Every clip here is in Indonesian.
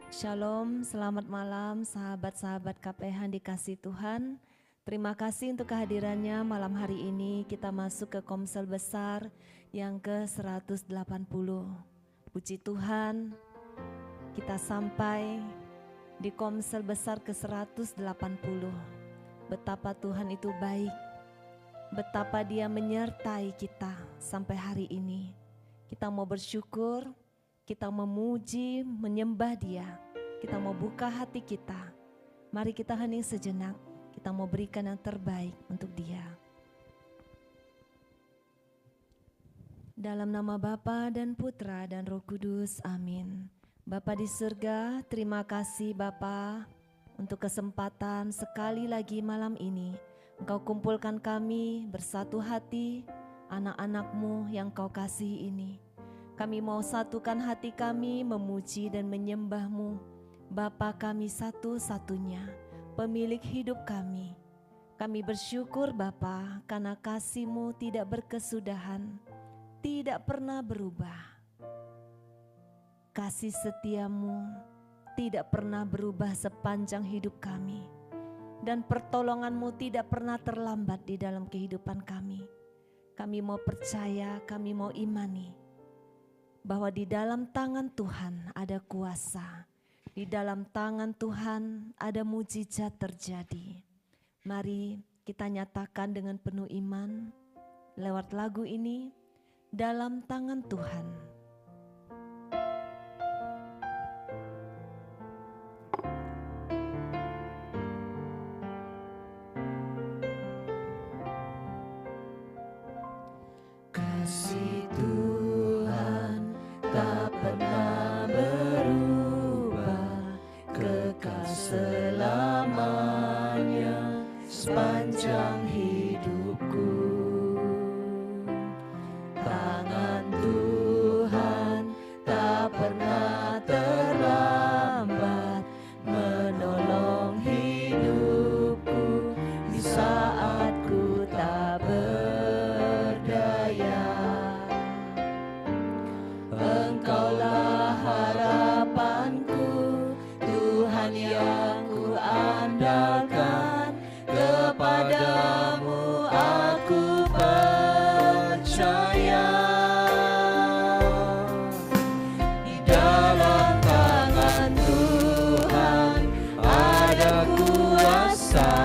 Shalom, selamat malam sahabat-sahabat KPH dikasih Tuhan. Terima kasih untuk kehadirannya malam hari ini. Kita masuk ke Komsel Besar yang ke-180. Puji Tuhan, kita sampai di Komsel Besar ke-180. Betapa Tuhan itu baik, betapa Dia menyertai kita sampai hari ini. Kita mau bersyukur, kita memuji, menyembah Dia. Kita mau buka hati kita. Mari kita hening sejenak. Kita mau berikan yang terbaik untuk Dia. Dalam nama Bapa dan Putra dan Roh Kudus, amin. Bapa di surga, terima kasih Bapa untuk kesempatan sekali lagi malam ini. Engkau kumpulkan kami bersatu hati, anak-anak-Mu yang Kau kasihi ini. Kami mau satukan hati kami memuji dan menyembah-Mu, Bapa kami satu-satunya, pemilik hidup kami. Kami bersyukur Bapa karena kasih-Mu tidak berkesudahan, tidak pernah berubah. Kasih setia-Mu tidak pernah berubah sepanjang hidup kami. Dan pertolongan-Mu tidak pernah terlambat di dalam kehidupan kami. Kami mau percaya, kami mau imani bahwa di dalam tangan Tuhan ada kuasa, di dalam tangan Tuhan ada mujizat terjadi. Mari kita nyatakan dengan penuh iman lewat lagu ini, dalam tangan Tuhan. Kasih Tuhan tak pernah berubah, kekal selamanya sepanjang hidupku. Tangan Tuhan tak pernah terlambat menolong hidupku di saat ku tak berdaya. Engkaulah harapanku, Tuhan yang ku andalkan, kepadamu aku percaya. Di dalam tangan Tuhan ada kuasa,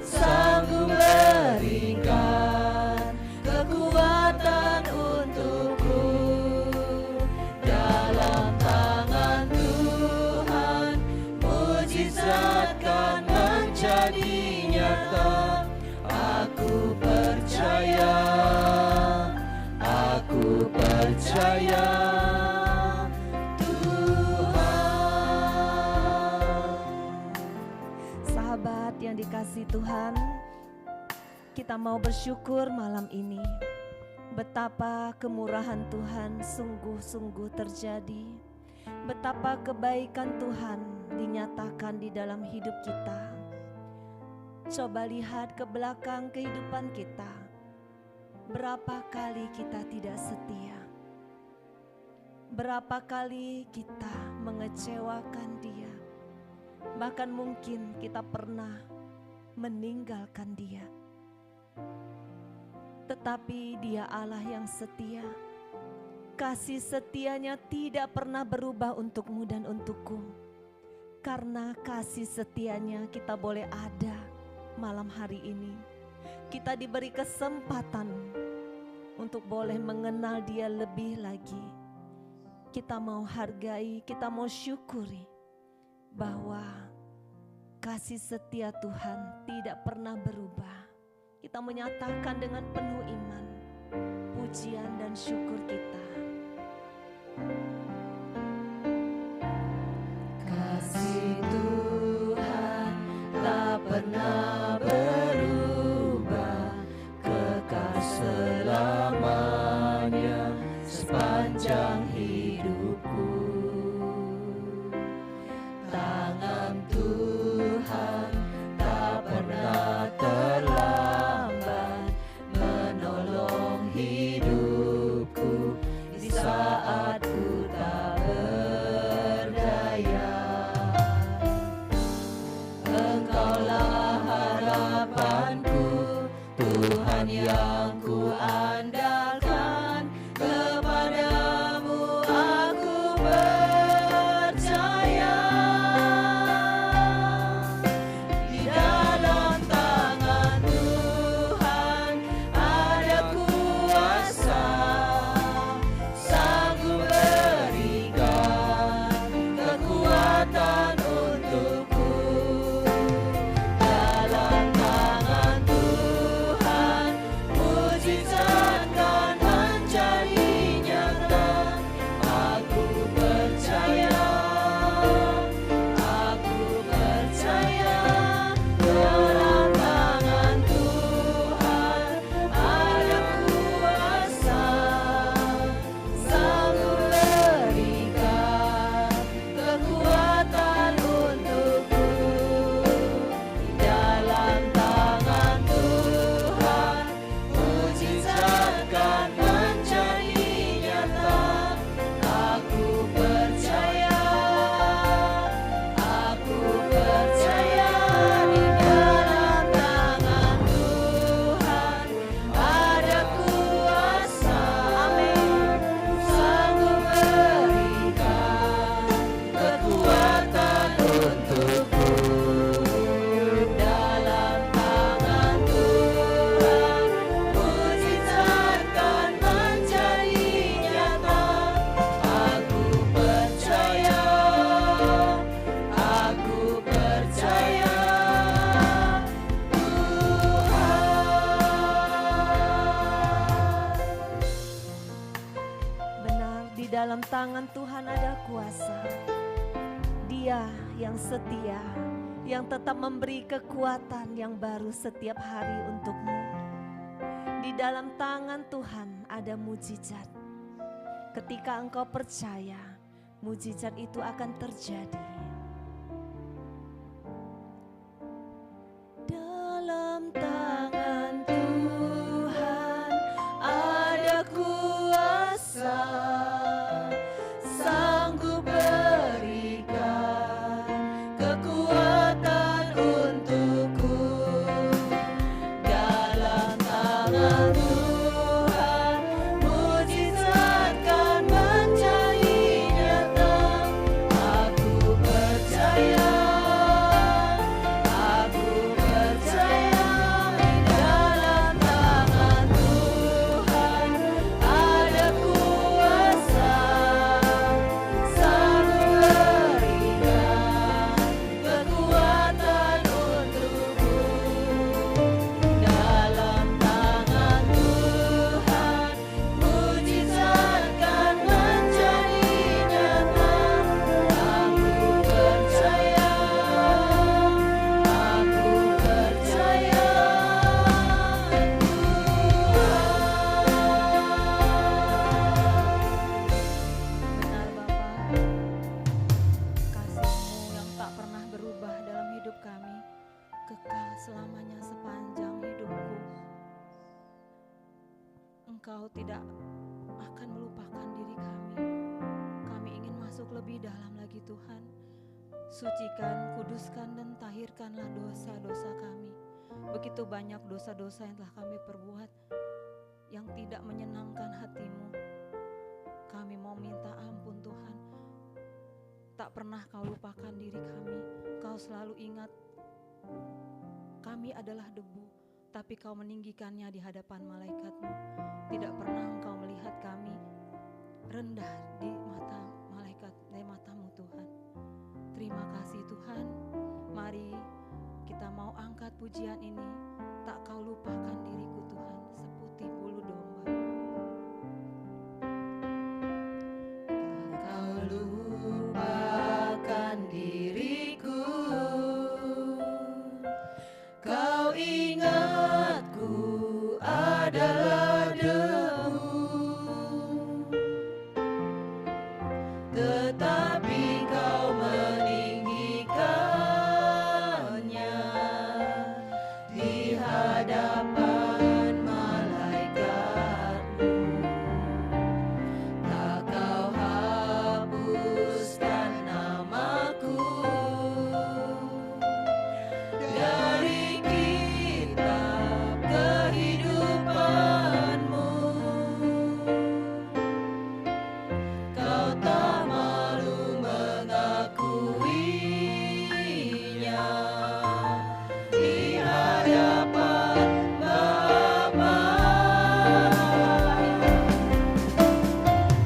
sanggup berikan kekuatan untukku. Dalam tangan Tuhan mujizat kan menjadi nyata. Aku percaya, aku percaya Tuhan. Sahabat yang dikasihi Tuhan, kita mau bersyukur malam ini. Betapa kemurahan Tuhan sungguh-sungguh terjadi. Betapa kebaikan Tuhan dinyatakan di dalam hidup kita. Coba lihat ke belakang kehidupan kita. Berapa kali kita tidak setia? Berapa kali kita mengecewakan Dia? Bahkan mungkin kita pernah meninggalkan Dia. Tetapi Dia Allah yang setia. Kasih setianya tidak pernah berubah untukmu dan untukku. Karena kasih setianya kita boleh ada malam hari ini. Kita diberi kesempatan untuk boleh mengenal Dia lebih lagi. Kita mau hargai, kita mau syukuri bahwa kasih setia Tuhan tidak pernah berubah. Kita menyatakan dengan penuh iman, pujian dan syukur kita. Kasih Tuhan tak pernah berubah, kekal selamanya sepanjang hidupku. Tangan Tuhan tak pernah terlambat menolong hidupku di saat ku tak berdaya. Di dalam tangan Tuhan ada kuasa. Dia yang setia, yang tetap memberi kekuatan yang baru setiap hari untukmu. Di dalam tangan Tuhan ada mujizat. Ketika engkau percaya, mujizat itu akan terjadi. Dalam tangan Tuhan ada kuasa, sanggup berikan kekuatan untukku. Dalam tangan Tuhan mujizat kan menjadi nyata. Aku percaya, aku percaya. Dalam tangan Tuhan ada kuasa, sanggup berikan kekuatan untukku. Dalam tangan Tuhan mujizat kan menjadi nyata. Aku percaya, aku percaya Tuhan. Benar Bapa, kasih-Mu yang tak pernah berubah dalam hidup kami, kekal selamanya sepanjang hidupku. Engkau tidak akan melupakan diri kami. Kami ingin masuk lebih dalam lagi Tuhan. Sucikan, kuduskan dan tahirkanlah dosa-dosa kami. Begitu banyak dosa-dosa yang telah kami perbuat yang tidak menyenangkan hati-Mu. Kami mau minta ampun Tuhan. Tak pernah Kau lupakan diri kami. Kau selalu ingat kami adalah debu, tapi Kau meninggikannya di hadapan malaikat-Mu. Tidak pernah Engkau melihat kami rendah di mata malaikat, di mata-Mu Tuhan. Terima kasih Tuhan. Mari kita mau angkat pujian ini. Tak Kau lupakan diriku Tuhan, seputih bulu domba. Kau lupakan diriku, Kau ingatku adalah debu, tetapi Kau meninggikannya di hadapan malaikat-Mu. Tak Kau hapuskan namaku dari kitab kehidupan-Mu. Kau tak malu mengakuinya di hadapan Bapa.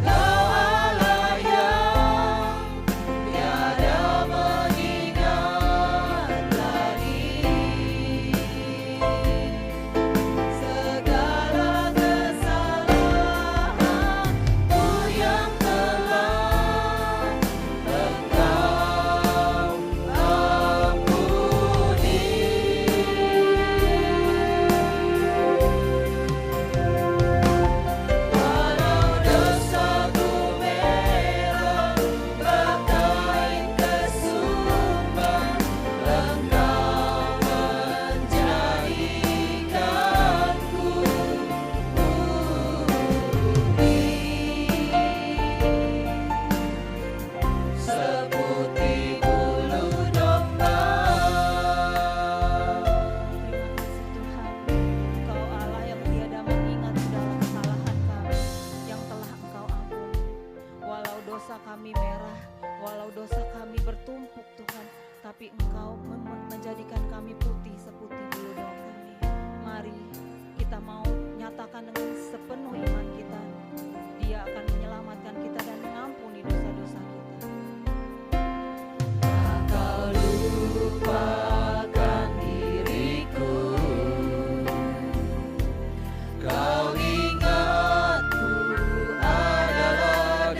Kau Allah yang tiada mengingat lagi segala kesalahanku yang telah Engkau ampuni. Walau dosaku merah berkain kesumban, Engkau menjadikanku seputih bulu domba. Terima kasih Tuhan, Engkau Allah yang tiada mengingat segala kesalahan kami yang telah Engkau ampuni. Walau dosa kami merah, walau dosa kami bertumpuk Tuhan, tapi Engkau menjadikan kami putih seputih bulu domba. Mari kita mau nyatakan dengan sepenuh iman kita, Dia akan menyelamatkan kita dan mengampuni dosa-dosa kita. Kau lupakan diriku, Kau ingatku adalah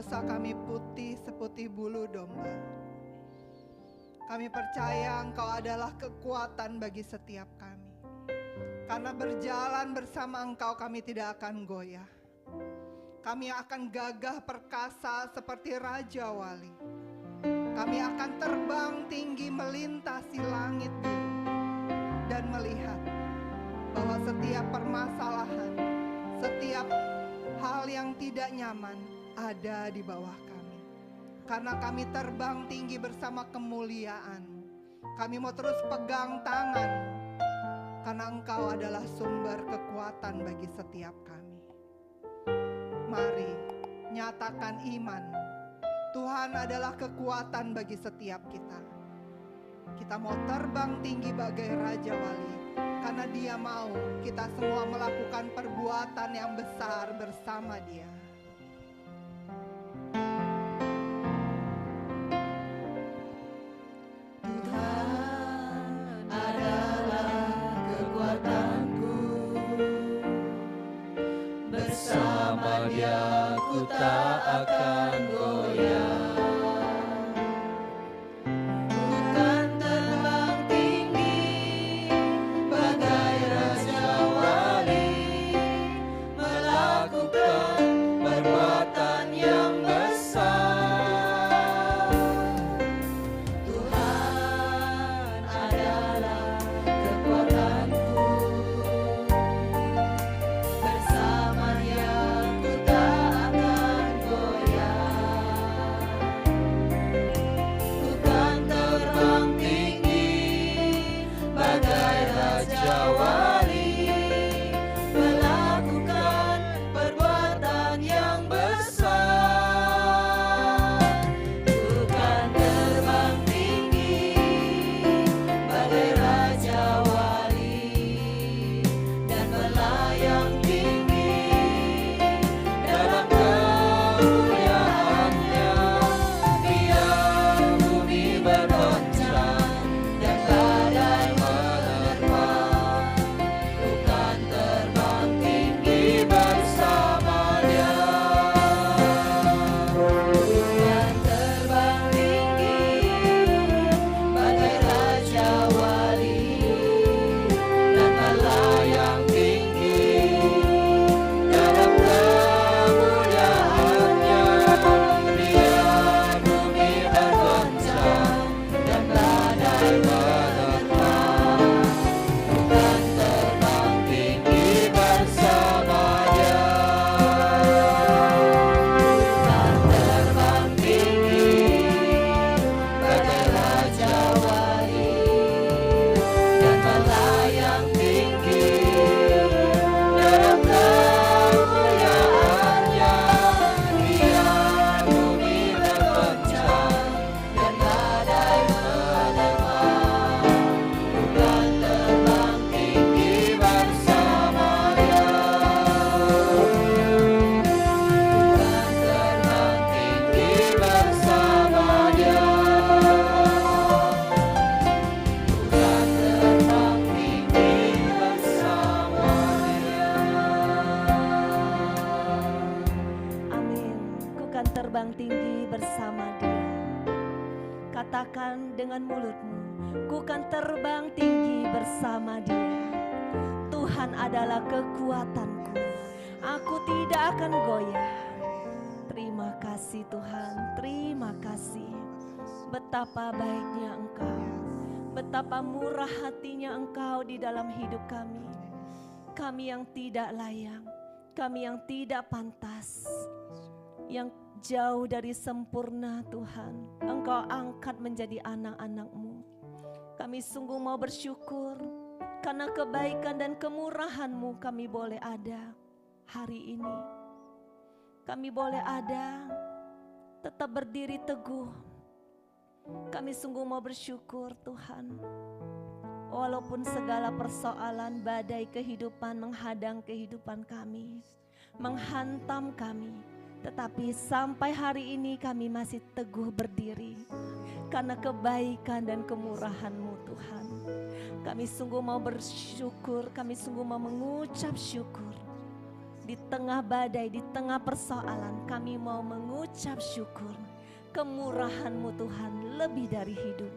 dosa kami putih seputih bulu domba. Kami percaya Engkau adalah kekuatan bagi setiap kami. Karena berjalan bersama Engkau kami tidak akan goyah. Kami akan gagah perkasa seperti Raja Wali. Kami akan terbang tinggi melintasi langit biru dan melihat bahwa setiap permasalahan, setiap hal yang tidak nyaman ada di bawah kami. Karena kami terbang tinggi bersama kemuliaan. Kami mau terus pegang tangan, karena Engkau adalah sumber kekuatan bagi setiap kami. Mari nyatakan iman. Tuhan adalah kekuatan bagi setiap kita. Kita mau terbang tinggi bagai Raja Wali, karena Dia mau kita semua melakukan perbuatan yang besar bersama Dia. Tuhan adalah kekuatanku, bersama Dia ku tak akan goyah. terbang tinggi bersama Dia. Katakan dengan mulutmu, ku kan terbang tinggi bersama Dia. Tuhan adalah kekuatanku, aku tidak akan goyah. Terima kasih Tuhan, terima kasih. Betapa baiknya Engkau, betapa murah hatinya Engkau di dalam hidup kami. Kami yang tidak layak, kami yang tidak pantas, yang jauh dari sempurna Tuhan, Engkau angkat menjadi anak-anak-Mu. Kami sungguh mau bersyukur karena kebaikan dan kemurahan-Mu kami boleh ada hari ini. Kami boleh ada, tetap berdiri teguh. Kami sungguh mau bersyukur Tuhan. Walaupun segala persoalan badai kehidupan menghadang kehidupan kami, menghantam kami, tetapi sampai hari ini kami masih teguh berdiri karena kebaikan dan kemurahan-Mu Tuhan. Kami sungguh mau bersyukur, kami sungguh mau mengucap syukur. Di tengah badai, di tengah persoalan, kami mau mengucap syukur. Kemurahan-Mu Tuhan lebih dari hidup.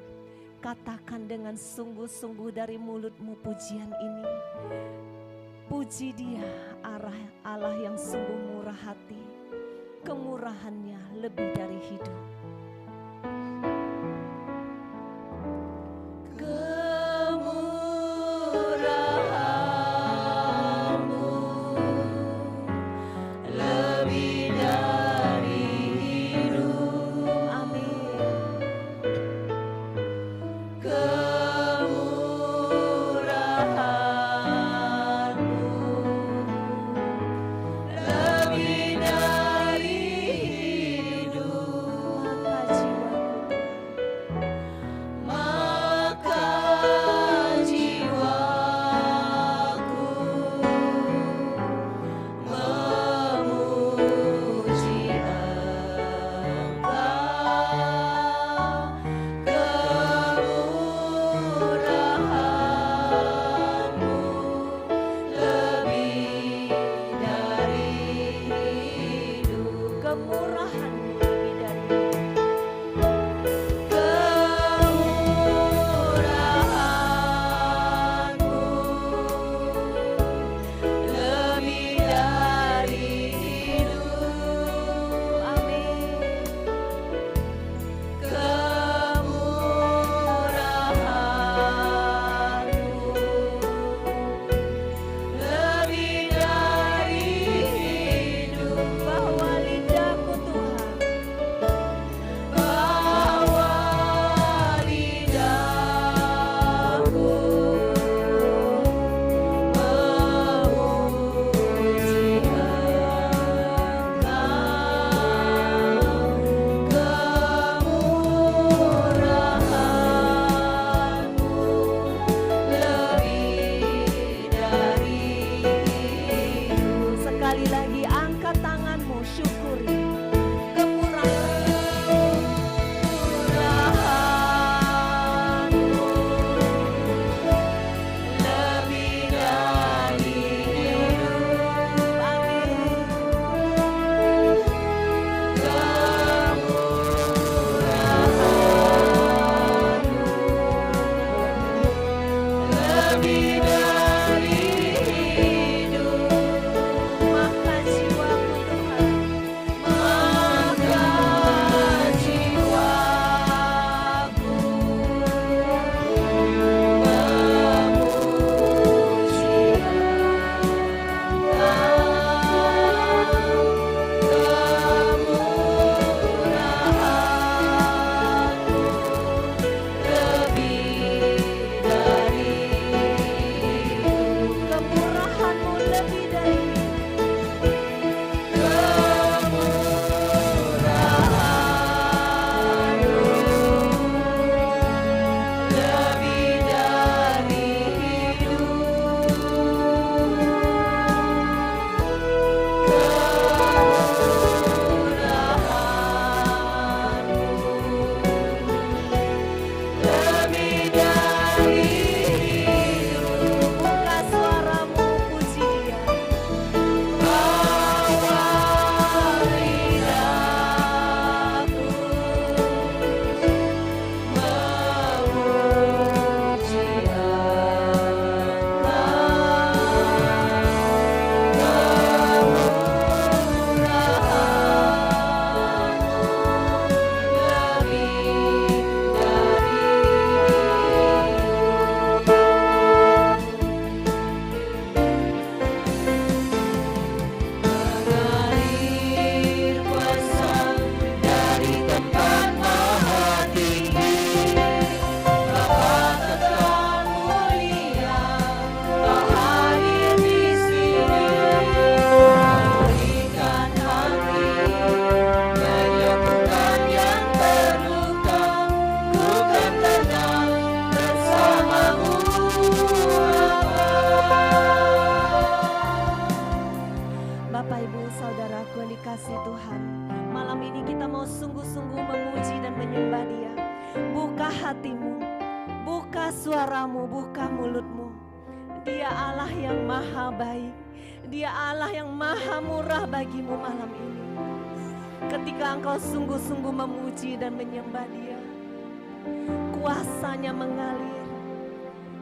Katakan dengan sungguh-sungguh dari mulut-Mu pujian ini. Puji Dia, Allah yang sungguh murah hati. Kemurahannya lebih dari hidup. suaramu, buka mulutmu. Dia Allah yang maha baik. Dia Allah yang maha murah bagimu malam ini. Ketika engkau sungguh-sungguh memuji dan menyembah Dia, kuasanya mengalir.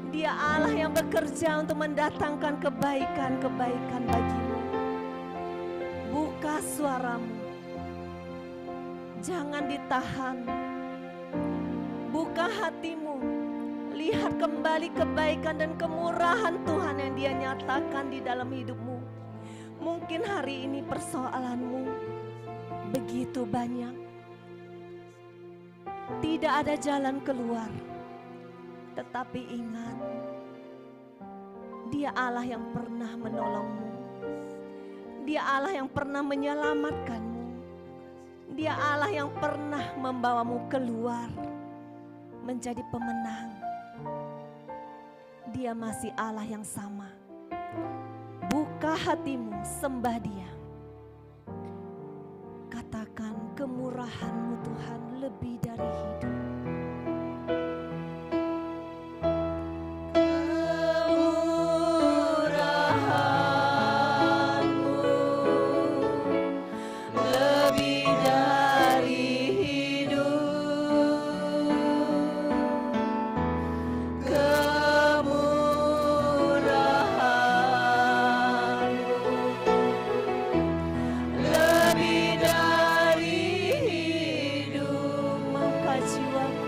Dia Allah yang bekerja untuk mendatangkan kebaikan-kebaikan bagimu. Buka suaramu, jangan ditahan. Buka hatimu, lihat kembali kebaikan dan kemurahan Tuhan yang Dia nyatakan di dalam hidupmu. Mungkin hari ini persoalanmu begitu banyak, tidak ada jalan keluar. Tetapi ingat, Dia Allah yang pernah menolongmu. Dia Allah yang pernah menyelamatkanmu. Dia Allah yang pernah membawamu keluar menjadi pemenang. Dia masih Allah yang sama. Buka hatimu, sembah Dia. Katakan, kemurahan-Mu Tuhan lebih dari hidup. Jiwaku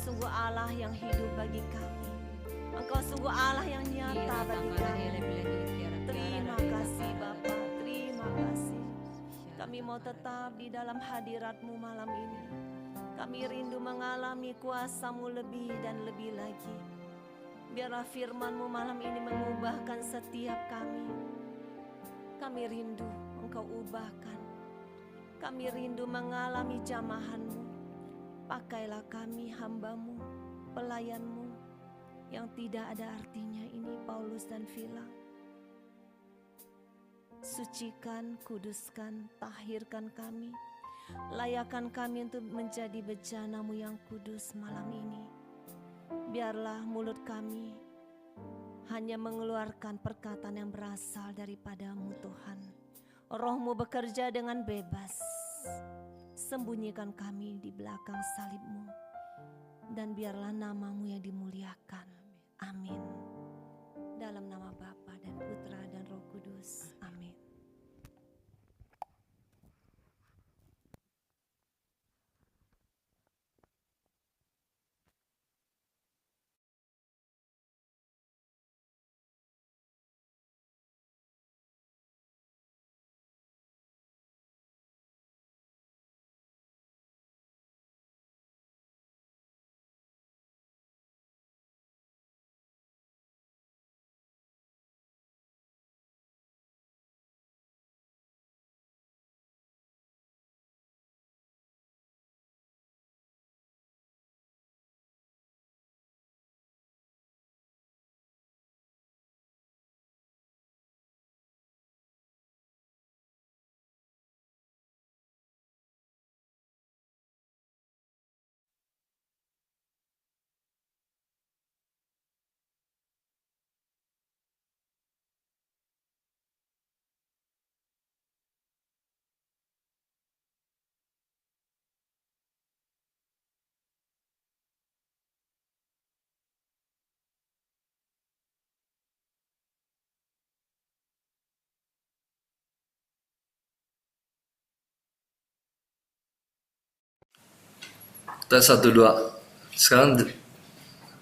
sungguh Allah yang hidup bagi kami. Engkau sungguh Allah yang nyata bagi kami. Terima kasih Bapa, terima kasih. Kami mau tetap di dalam hadirat-Mu malam ini. Kami rindu mengalami kuasa-Mu lebih dan lebih lagi. Biarlah firman-Mu malam ini mengubahkan setiap kami. Kami rindu Engkau ubahkan. Kami rindu mengalami jamahan-Mu. Pakailah kami hamba-Mu, pelayan-Mu yang tidak ada artinya ini Paulus dan Vila. Sucikan, kuduskan, tahirkan kami. Layakan kami untuk menjadi bejana-Mu yang kudus malam ini. Biarlah mulut kami hanya mengeluarkan perkataan yang berasal daripada-Mu Tuhan. Roh-Mu bekerja dengan bebas. Sembunyikan kami di belakang salib-Mu. Dan biarlah nama-Mu yang dimuliakan. Amin. Dalam nama Bapa dan Putra dan Roh Kudus. Amin. Tes 1, 2. Sekarang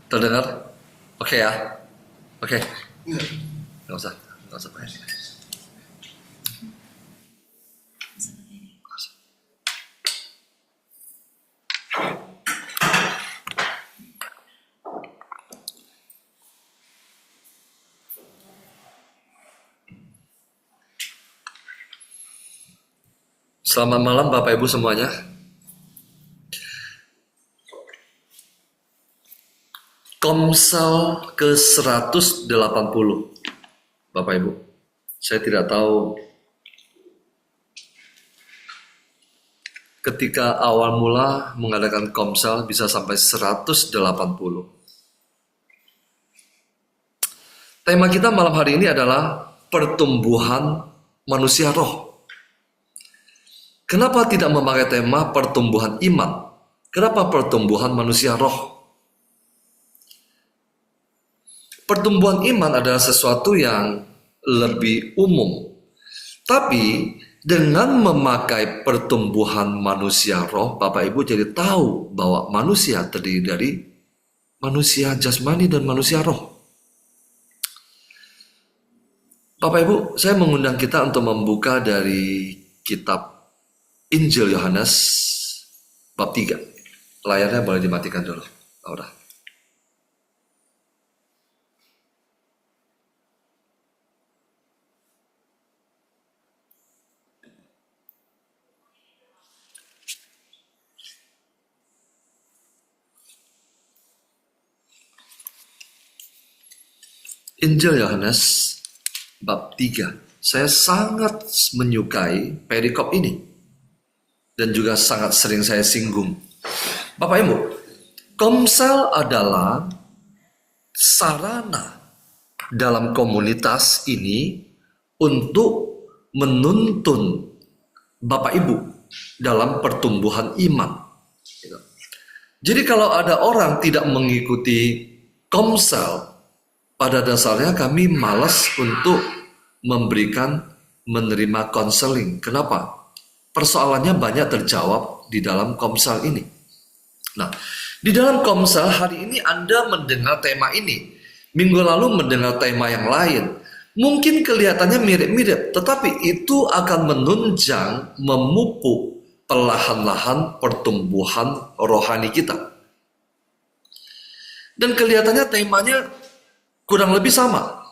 terdengar? Oke ya? Oke. Nggak usah pakai. Selamat malam Bapak Ibu semuanya. Komsel ke-180 Bapak Ibu. Saya tidak tahu ketika awal mula mengadakan komsel bisa sampai 180. Tema kita malam hari ini adalah pertumbuhan manusia roh. Kenapa tidak memakai tema pertumbuhan iman? Kenapa pertumbuhan manusia roh? Pertumbuhan iman adalah sesuatu yang lebih umum. Tapi dengan memakai pertumbuhan manusia roh, Bapak Ibu jadi tahu bahwa manusia terdiri dari manusia jasmani dan manusia roh. Bapak Ibu, saya mengundang kita untuk membuka dari kitab Injil Yohanes bab 3. Layarnya boleh dimatikan dulu, Laura. Injil Yohanes bab 3. Saya sangat menyukai perikop ini. Dan juga sangat sering saya singgung. Bapak Ibu, komsel adalah sarana dalam komunitas ini untuk menuntun Bapak Ibu dalam pertumbuhan iman. Jadi kalau ada orang tidak mengikuti komsel, pada dasarnya kami malas untuk menerima konseling. Kenapa? Persoalannya banyak terjawab di dalam komsel ini. Nah, di dalam Komsel hari ini Anda mendengar tema ini. Minggu lalu mendengar tema yang lain. Mungkin kelihatannya mirip-mirip, tetapi itu akan menunjang, memupuk perlahan-lahan pertumbuhan rohani kita. Dan kelihatannya temanya kurang lebih sama.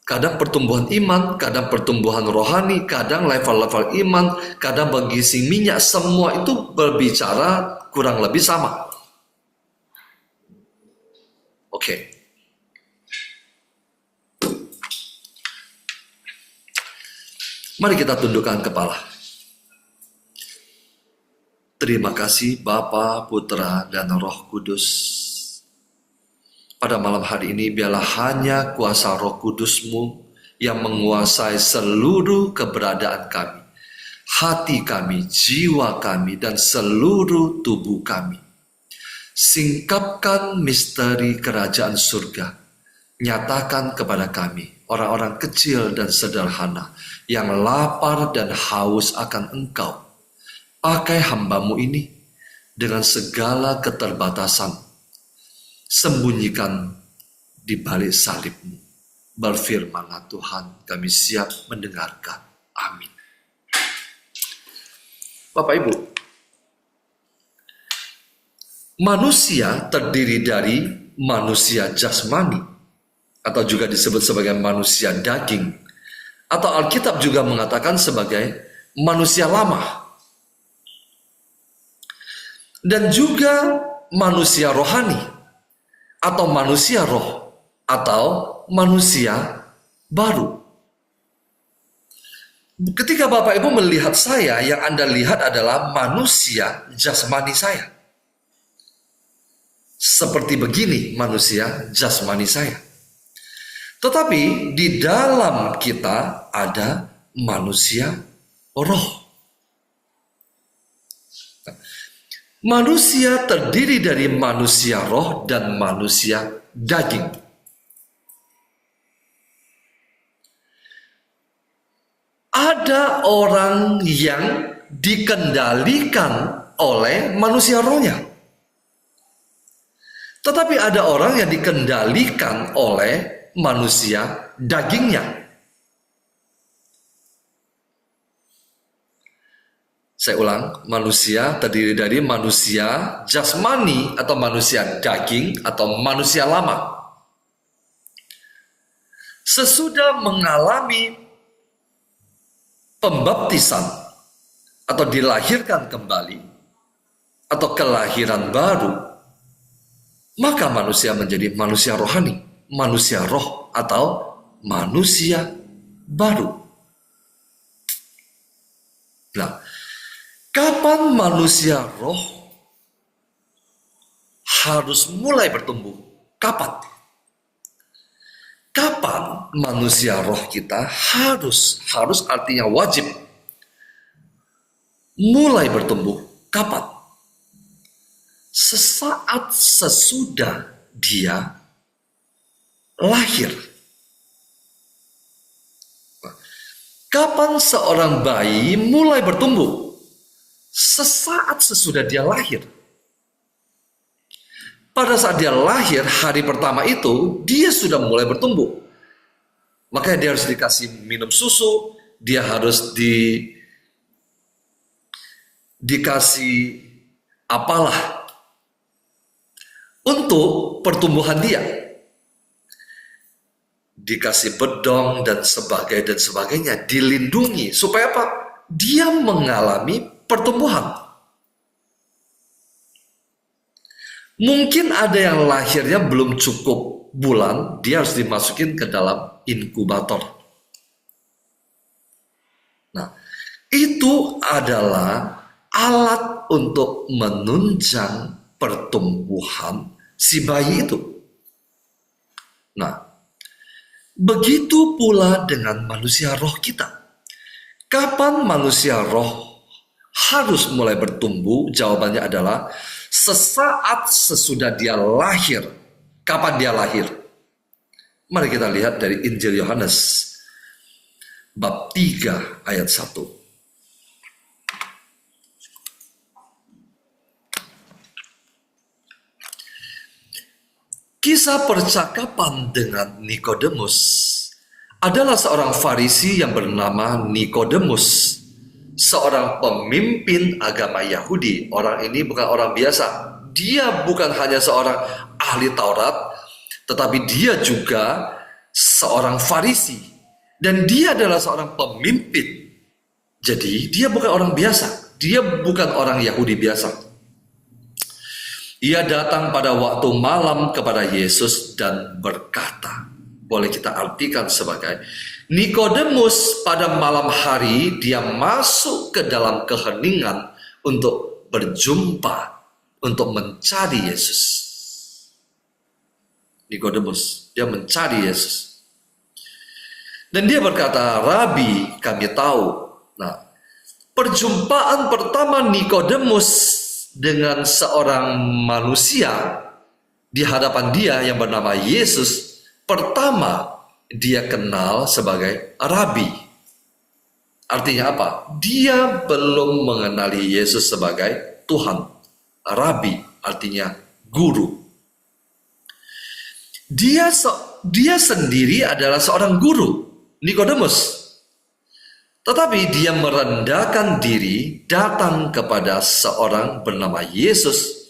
Kadang pertumbuhan iman, kadang pertumbuhan rohani, kadang level-level iman, kadang mengisi minyak, semua itu berbicara kurang lebih sama. Oke. Mari kita tundukkan kepala. Terima kasih Bapa, Putra, dan Roh Kudus. Pada malam hari ini biarlah hanya kuasa Roh Kudus-Mu yang menguasai seluruh keberadaan kami, hati kami, jiwa kami, dan seluruh tubuh kami. Singkapkan misteri kerajaan surga. Nyatakan kepada kami, orang-orang kecil dan sederhana, yang lapar dan haus akan Engkau. Pakai hamba-Mu ini dengan segala keterbatasan. Sembunyikan di balik salib-Mu. Berfirmanlah Tuhan, kami siap mendengarkan. Amin. Bapak Ibu, manusia terdiri dari manusia jasmani, atau juga disebut sebagai manusia daging, atau Alkitab juga mengatakan sebagai manusia lama. Dan juga manusia rohani, atau manusia roh, atau manusia baru. Ketika Bapak Ibu melihat saya, yang Anda lihat adalah manusia jasmani saya. Seperti begini manusia jasmani saya. Tetapi di dalam kita ada manusia roh. Manusia terdiri dari manusia roh dan manusia daging. Ada orang yang dikendalikan oleh manusia rohnya. Tetapi ada orang yang dikendalikan oleh manusia dagingnya. Saya ulang, manusia terdiri dari manusia jasmani atau manusia daging atau manusia lama. Sesudah mengalami pembaptisan atau dilahirkan kembali atau kelahiran baru, maka manusia menjadi manusia rohani, manusia roh atau manusia baru. Nah, kapan manusia roh harus mulai bertumbuh? Kapan? Kapan manusia roh kita harus artinya wajib mulai bertumbuh? Kapan? Sesaat sesudah dia lahir. Kapan seorang bayi mulai bertumbuh? Sesaat sesudah dia lahir. Pada saat dia lahir, hari pertama itu, dia sudah mulai bertumbuh. Makanya dia harus dikasih minum susu, dia harus dikasih apalah untuk pertumbuhan dia. Dikasih bedong dan sebagainya, dilindungi. Supaya apa? Dia mengalami pertumbuhan. Mungkin ada yang lahirnya belum cukup bulan, dia harus dimasukin ke dalam inkubator. Nah, itu adalah alat untuk menunjang pertumbuhan si bayi itu. Nah, begitu pula dengan manusia roh kita. Kapan manusia roh harus mulai bertumbuh? Jawabannya adalah sesaat sesudah dia lahir. Kapan dia lahir? Mari kita lihat dari Injil Yohanes bab 3 ayat 1. Kisah percakapan dengan Nikodemus adalah seorang Farisi yang bernama Nikodemus, seorang pemimpin agama Yahudi. Orang ini bukan orang biasa. Dia bukan hanya seorang ahli Taurat, tetapi dia juga seorang Farisi. Dan dia adalah seorang pemimpin. Jadi dia bukan orang biasa. Dia bukan orang Yahudi biasa. Ia datang pada waktu malam kepada Yesus dan berkata, boleh kita artikan sebagai Nikodemus pada malam hari dia masuk ke dalam keheningan untuk berjumpa, untuk mencari Yesus. Nikodemus, dia mencari Yesus. Dan dia berkata, Rabi, kami tahu. Nah, perjumpaan pertama Nikodemus dengan seorang manusia di hadapan dia yang bernama Yesus, pertama dia kenal sebagai Rabi. Artinya apa? Dia belum mengenali Yesus sebagai Tuhan. Rabi artinya guru. Dia sendiri adalah seorang guru, Nikodemus. Tetapi dia merendahkan diri, datang kepada seorang bernama Yesus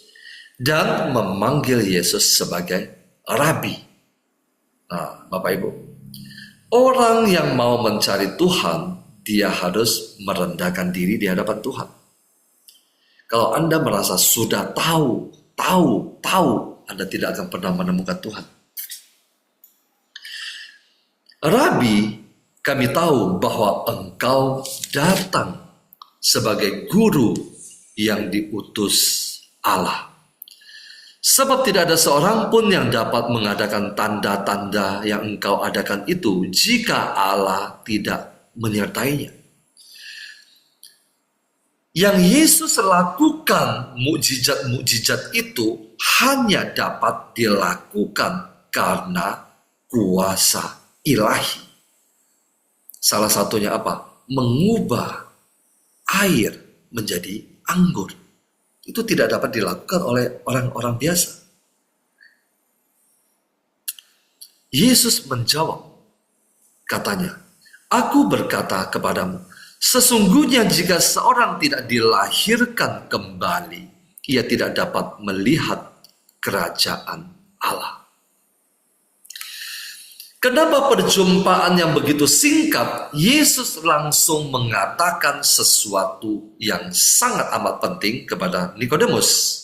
dan memanggil Yesus sebagai Rabi. Nah, Bapak Ibu, orang yang mau mencari Tuhan, dia harus merendahkan diri di hadapan Tuhan. Kalau Anda merasa sudah tahu, Anda tidak akan pernah menemukan Tuhan. Rabi, kami tahu bahwa engkau datang sebagai guru yang diutus Allah. Sebab tidak ada seorang pun yang dapat mengadakan tanda-tanda yang engkau adakan itu jika Allah tidak menyertainya. Yang Yesus lakukan, mukjizat-mukjizat itu hanya dapat dilakukan karena kuasa ilahi. Salah satunya apa? Mengubah air menjadi anggur. Itu tidak dapat dilakukan oleh orang-orang biasa. Yesus menjawab, katanya, Aku berkata kepadamu, sesungguhnya jika seorang tidak dilahirkan kembali, ia tidak dapat melihat kerajaan Allah. Kenapa perjumpaan yang begitu singkat, Yesus langsung mengatakan sesuatu yang sangat amat penting kepada Nikodemus.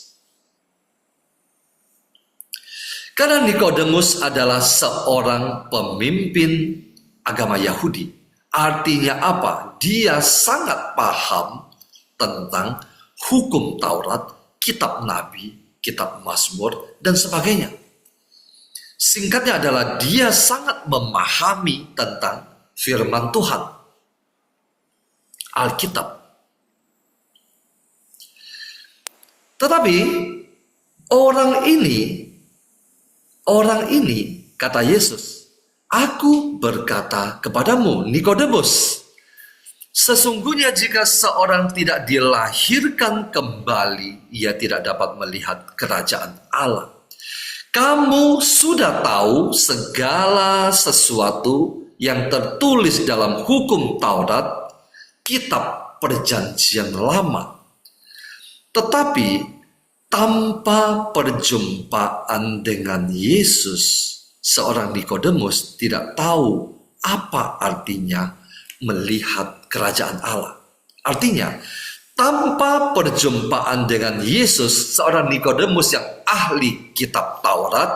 Karena Nikodemus adalah seorang pemimpin agama Yahudi. Artinya apa? Dia sangat paham tentang hukum Taurat, kitab Nabi, kitab Mazmur, dan sebagainya. Singkatnya adalah dia sangat memahami tentang firman Tuhan, Alkitab. Tetapi orang ini kata Yesus, Aku berkata kepadamu, Nikodemus, sesungguhnya jika seorang tidak dilahirkan kembali, ia tidak dapat melihat kerajaan Allah. Kamu sudah tahu segala sesuatu yang tertulis dalam hukum Taurat, kitab Perjanjian Lama. Tetapi tanpa perjumpaan dengan Yesus, seorang Nikodemus tidak tahu apa artinya melihat kerajaan Allah. Artinya, tanpa perjumpaan dengan Yesus, seorang Nikodemus yang ahli kitab Taurat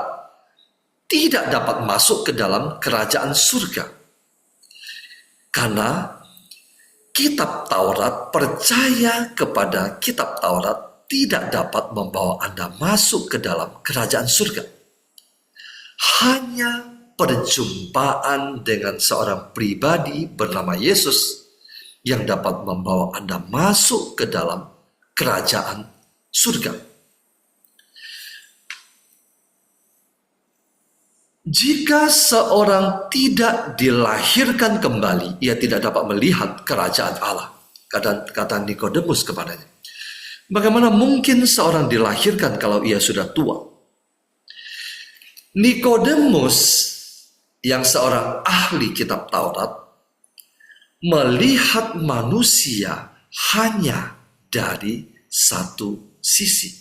tidak dapat masuk ke dalam kerajaan surga. Karena kitab Taurat, percaya kepada kitab Taurat tidak dapat membawa Anda masuk ke dalam kerajaan surga. Hanya perjumpaan dengan seorang pribadi bernama Yesus yang dapat membawa Anda masuk ke dalam kerajaan surga. Jika seorang tidak dilahirkan kembali, ia tidak dapat melihat kerajaan Allah. Kata Nikodemus kepadanya, bagaimana mungkin seorang dilahirkan kalau ia sudah tua? Nikodemus yang seorang ahli kitab Taurat melihat manusia hanya dari satu sisi.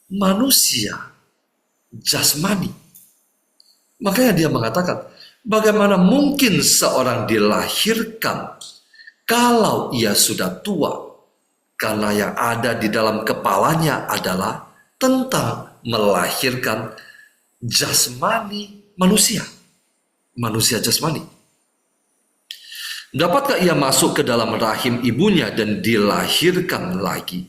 Manusia jasmani. Makanya dia mengatakan, bagaimana mungkin seorang dilahirkan kalau ia sudah tua? Karena yang ada di dalam kepalanya adalah tentang melahirkan jasmani manusia. Manusia jasmani. Dapatkah ia masuk ke dalam rahim ibunya dan dilahirkan lagi?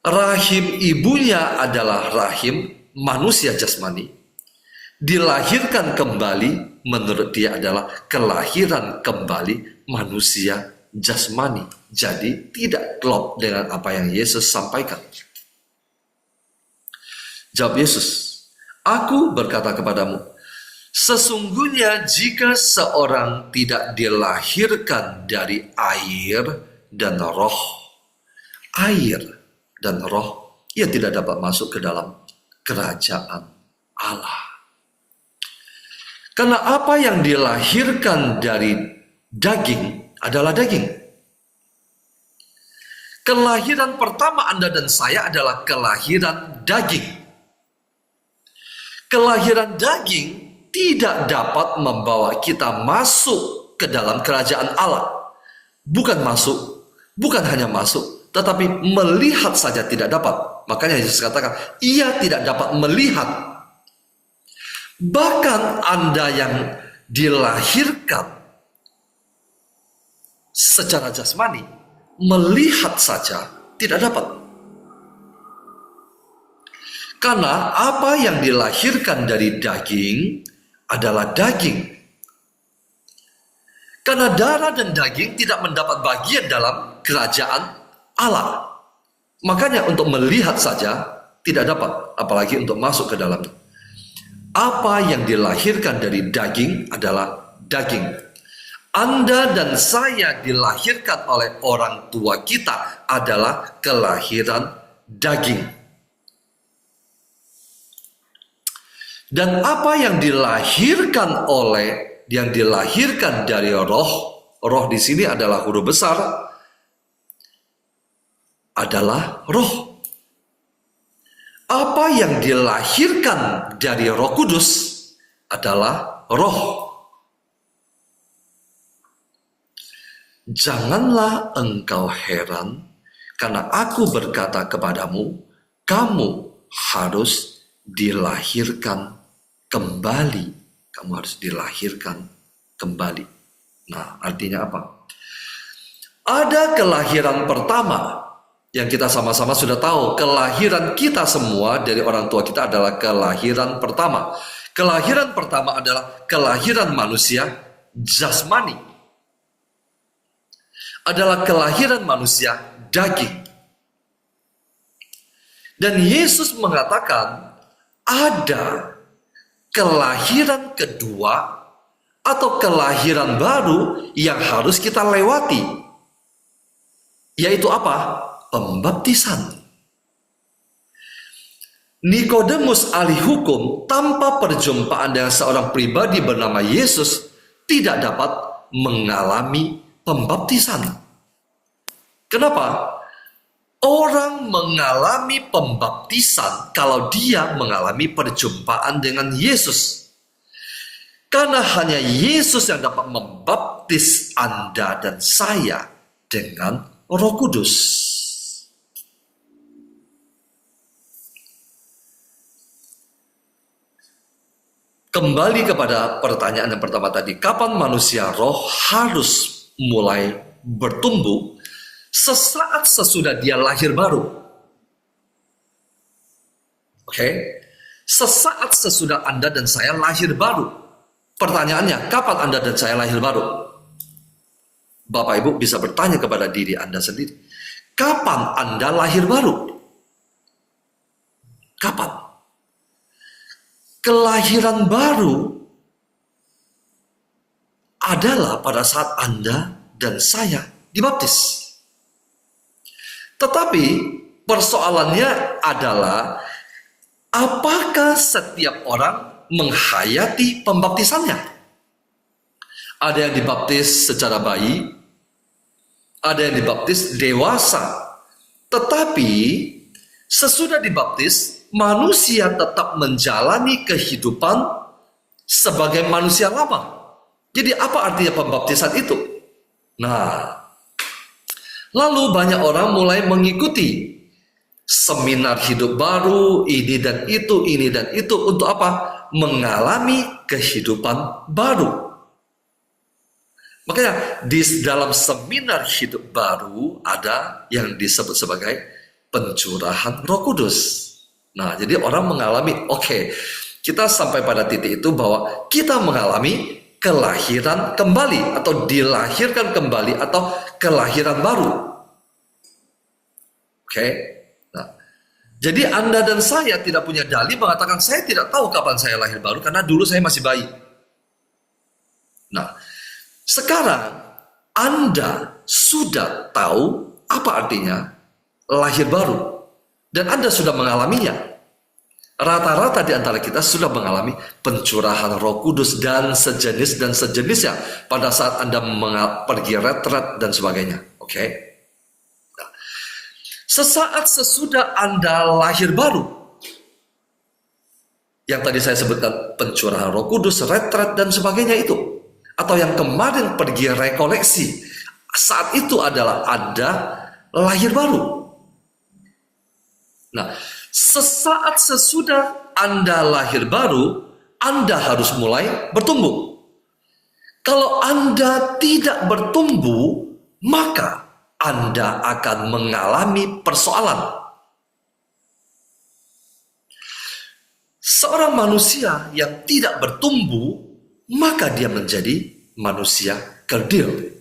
Rahim ibunya adalah rahim manusia jasmani. Dilahirkan kembali menurut dia adalah kelahiran kembali manusia jasmani. Jadi tidak klop dengan apa yang Yesus sampaikan. Jawab Yesus, "Aku berkata kepadamu, sesungguhnya jika seorang tidak dilahirkan dari air dan roh, ia tidak dapat masuk ke dalam kerajaan Allah." Karena apa yang dilahirkan dari daging adalah daging. Kelahiran pertama Anda dan saya adalah kelahiran daging. Kelahiran daging tidak dapat membawa kita masuk ke dalam kerajaan Allah. Bukan hanya masuk, tetapi melihat saja tidak dapat. Makanya Yesus katakan, ia tidak dapat melihat. Bahkan Anda yang dilahirkan secara jasmani, melihat saja tidak dapat. Karena apa yang dilahirkan dari daging adalah daging. Karena darah dan daging tidak mendapat bagian dalam kerajaan Allah. Makanya untuk melihat saja tidak dapat, apalagi untuk masuk ke dalamnya. Apa yang dilahirkan dari daging adalah daging. Anda dan saya dilahirkan oleh orang tua kita adalah kelahiran daging. Dan apa yang dilahirkan dari roh di sini adalah huruf besar, adalah roh. Apa yang dilahirkan dari Roh Kudus adalah roh. Janganlah engkau heran, karena aku berkata kepadamu, kamu harus dilahirkan kembali. Kamu harus dilahirkan kembali. Nah, artinya apa? Ada kelahiran pertama yang kita sama-sama sudah tahu. Kelahiran kita semua dari orang tua kita adalah kelahiran pertama. Kelahiran pertama adalah kelahiran manusia jasmani. Adalah kelahiran manusia daging. Dan Yesus mengatakan ada kelahiran kedua atau kelahiran baru yang harus kita lewati. Yaitu apa? Pembaptisan. Nikodemus ahli hukum tanpa perjumpaan dengan seorang pribadi bernama Yesus tidak dapat mengalami pembaptisan. Kenapa? Orang mengalami pembaptisan kalau dia mengalami perjumpaan dengan Yesus. Karena hanya Yesus yang dapat membaptis Anda dan saya dengan Roh Kudus. Kembali kepada pertanyaan yang pertama tadi, kapan manusia roh harus mulai bertumbuh? Sesaat sesudah dia lahir baru. Oke? Sesaat sesudah Anda dan saya lahir baru. Pertanyaannya, kapan Anda dan saya lahir baru? Bapak Ibu bisa bertanya kepada diri Anda sendiri. Kapan Anda lahir baru? Kapan? Kelahiran baru adalah pada saat Anda dan saya dibaptis. Tetapi persoalannya adalah apakah setiap orang menghayati pembaptisannya? Ada yang dibaptis secara bayi, ada yang dibaptis dewasa. Tetapi sesudah dibaptis, manusia tetap menjalani kehidupan sebagai manusia lama. Jadi apa artinya pembaptisan itu? Nah, lalu banyak orang mulai mengikuti seminar hidup baru, ini dan itu, ini dan itu. Untuk apa? Mengalami kehidupan baru. Makanya di dalam seminar hidup baru ada yang disebut sebagai pencurahan Roh Kudus. Nah, jadi orang mengalami, kita sampai pada titik itu bahwa kita mengalami kelahiran kembali atau dilahirkan kembali atau kelahiran baru. Nah, jadi Anda dan saya tidak punya dalih mengatakan saya tidak tahu kapan saya lahir baru karena dulu saya masih bayi. Nah, sekarang Anda sudah tahu apa artinya lahir baru dan Anda sudah mengalaminya. Rata-rata di antara kita sudah mengalami pencurahan Roh Kudus dan sejenisnya pada saat Anda pergi retret dan sebagainya. Nah, sesaat sesudah Anda lahir baru, yang tadi saya sebutkan pencurahan Roh Kudus, retret dan sebagainya itu, atau yang kemarin pergi rekoleksi, saat itu adalah Anda lahir baru. Nah, sesaat sesudah Anda lahir baru, Anda harus mulai bertumbuh. Kalau Anda tidak bertumbuh, maka Anda akan mengalami persoalan. Seorang manusia yang tidak bertumbuh, maka dia menjadi manusia kerdil.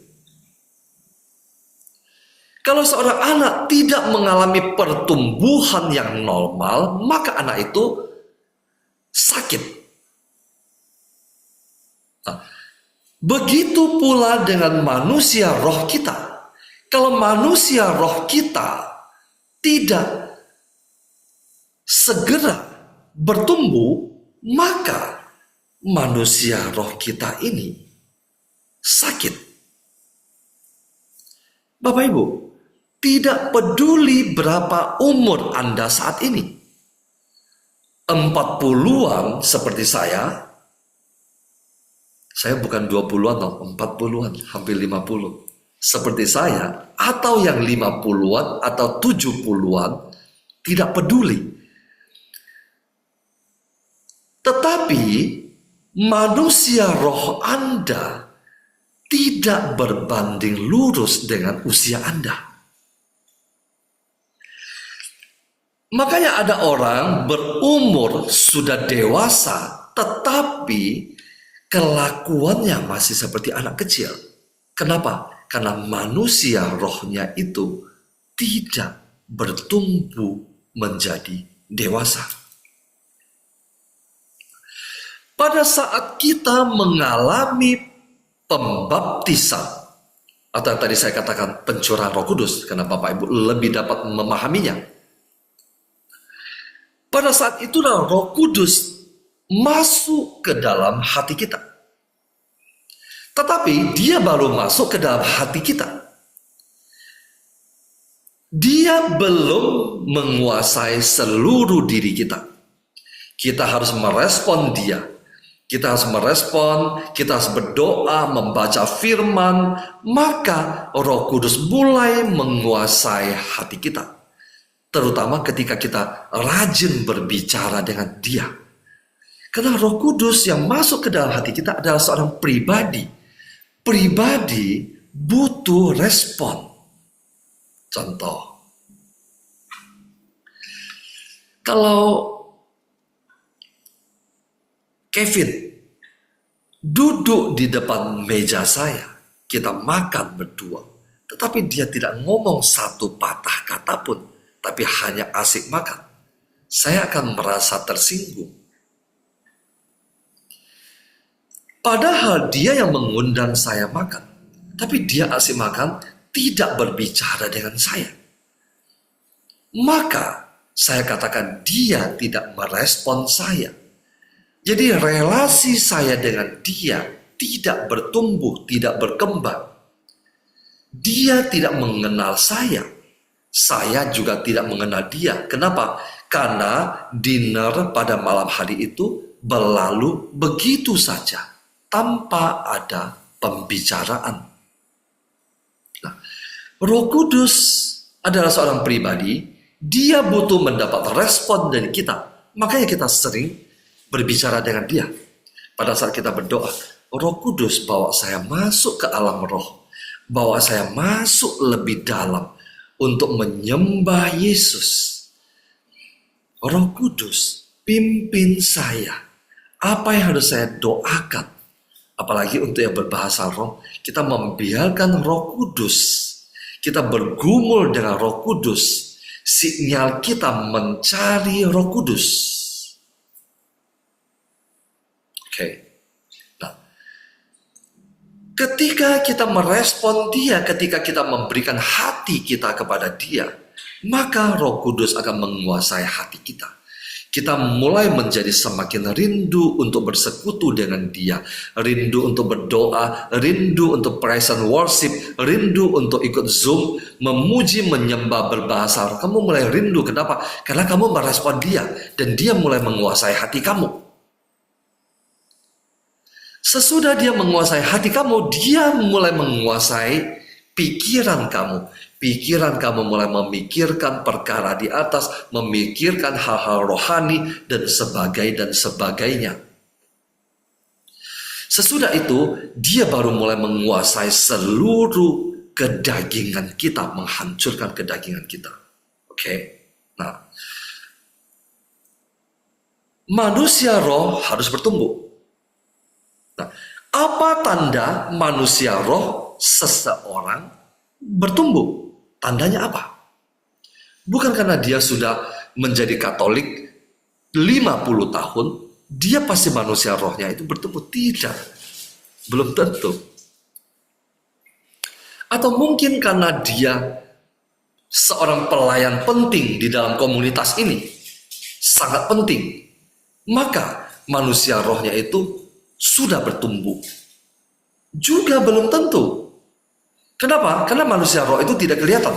Kalau seorang anak tidak mengalami pertumbuhan yang normal, maka anak itu sakit. Nah, begitu pula dengan manusia roh kita. Kalau manusia roh kita tidak segera bertumbuh, maka manusia roh kita ini sakit. Bapak Ibu, tidak peduli berapa umur Anda saat ini. 40-an seperti saya bukan 20-an loh, 40-an, hampir 50. Seperti saya, atau yang 50-an atau 70-an, tidak peduli. Tetapi manusia roh Anda tidak berbanding lurus dengan usia Anda. Makanya ada orang berumur sudah dewasa, tetapi kelakuannya masih seperti anak kecil. Kenapa? Karena manusia rohnya itu tidak bertumbuh menjadi dewasa. Pada saat kita mengalami pembaptisan, atau yang tadi saya katakan pencurahan Roh Kudus, karena Bapak Ibu lebih dapat memahaminya. Pada saat itulah Roh Kudus masuk ke dalam hati kita. Tetapi dia baru masuk ke dalam hati kita. Dia belum menguasai seluruh diri kita. Kita harus merespon dia. Kita harus merespon, kita harus berdoa, membaca firman, maka Roh Kudus mulai menguasai hati kita. Terutama ketika kita rajin berbicara dengan dia. Karena Roh Kudus yang masuk ke dalam hati kita adalah seorang pribadi. Pribadi butuh respon. Contoh. Kalau Kevin duduk di depan meja saya, kita makan berdua, tetapi dia tidak ngomong satu patah kata pun, tapi hanya asik makan, saya akan merasa tersinggung. Padahal dia yang mengundang saya makan, tapi dia asik makan, tidak berbicara dengan saya. Maka saya katakan dia tidak merespon saya. Jadi relasi saya dengan dia tidak bertumbuh, tidak berkembang. Dia tidak mengenal saya juga tidak mengenal dia. Kenapa? Karena dinner pada malam hari itu berlalu begitu saja, tanpa ada pembicaraan. Nah, Roh Kudus adalah seorang pribadi, dia butuh mendapat respon dari kita. Makanya kita sering berbicara dengan dia. Pada saat kita berdoa, Roh Kudus bawa saya masuk ke alam roh, bawa saya masuk lebih dalam untuk menyembah Yesus. Roh Kudus pimpin saya. Apa yang harus saya doakan? Apalagi untuk yang berbahasa roh, kita membiarkan Roh Kudus. Kita bergumul dengan Roh Kudus. Sinyal kita mencari Roh Kudus. Oke. Nah, ketika kita merespon dia, ketika kita memberikan hati kita kepada dia, maka Roh Kudus akan menguasai hati kita. Kita mulai menjadi semakin rindu untuk bersekutu dengan dia, rindu untuk berdoa, rindu untuk praise and worship, rindu untuk ikut Zoom, memuji, menyembah, berbahasa roh. Kamu mulai rindu, kenapa? Karena kamu merespon dia, dan dia mulai menguasai hati kamu. Sesudah dia menguasai hati kamu, dia mulai menguasai pikiran kamu. Pikiran kamu mulai memikirkan perkara di atas, memikirkan hal-hal rohani, dan sebagainya. Sesudah itu, dia baru mulai menguasai seluruh kedagingan kita, menghancurkan kedagingan kita. Oke? Nah, manusia roh harus bertumbuh. Nah, apa tanda manusia roh seseorang bertumbuh? Tandanya apa? Bukan karena dia sudah menjadi Katolik 50 tahun, dia pasti manusia rohnya itu bertumbuh. Tidak. Belum tentu. Atau mungkin karena dia seorang pelayan penting di dalam komunitas ini. Sangat penting. Maka manusia rohnya itu sudah bertumbuh. Juga belum tentu. Kenapa? Karena manusia roh itu tidak kelihatan.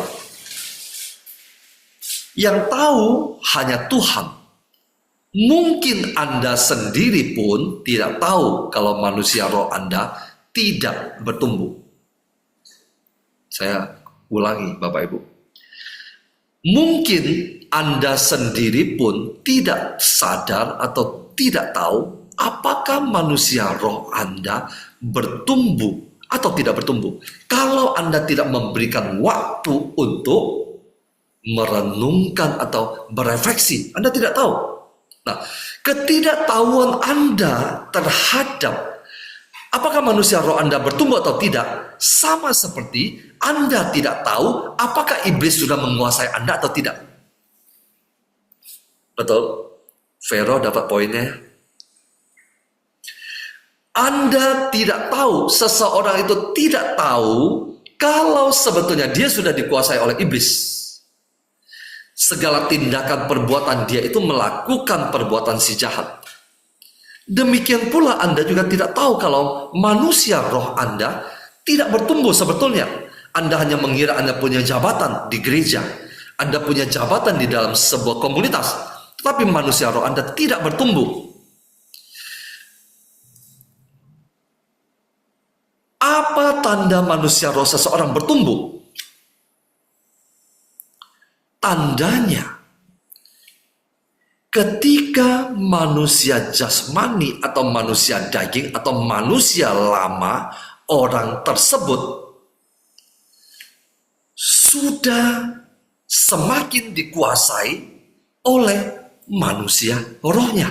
Yang tahu hanya Tuhan. Mungkin Anda sendiri pun tidak tahu kalau manusia roh Anda tidak bertumbuh. Saya ulangi Bapak Ibu. Mungkin Anda sendiri pun tidak sadar atau tidak tahu apakah manusia roh Anda bertumbuh atau tidak bertumbuh. Kalau Anda tidak memberikan waktu untuk merenungkan atau berefleksi, Anda tidak tahu. Nah, ketidaktahuan Anda terhadap apakah manusia roh Anda bertumbuh atau tidak, sama seperti Anda tidak tahu apakah iblis sudah menguasai Anda atau tidak. Betul? Vero dapat poinnya. Anda tidak tahu, seseorang itu tidak tahu kalau sebetulnya dia sudah dikuasai oleh iblis. Segala tindakan perbuatan dia itu melakukan perbuatan si jahat. Demikian pula Anda juga tidak tahu kalau manusia roh Anda tidak bertumbuh sebetulnya. Anda hanya mengira Anda punya jabatan di gereja. Anda punya jabatan di dalam sebuah komunitas. Tetapi manusia roh Anda tidak bertumbuh. Apa tanda manusia roh seseorang bertumbuh? Tandanya, ketika manusia jasmani atau manusia daging atau manusia lama, orang tersebut sudah semakin dikuasai oleh manusia rohnya.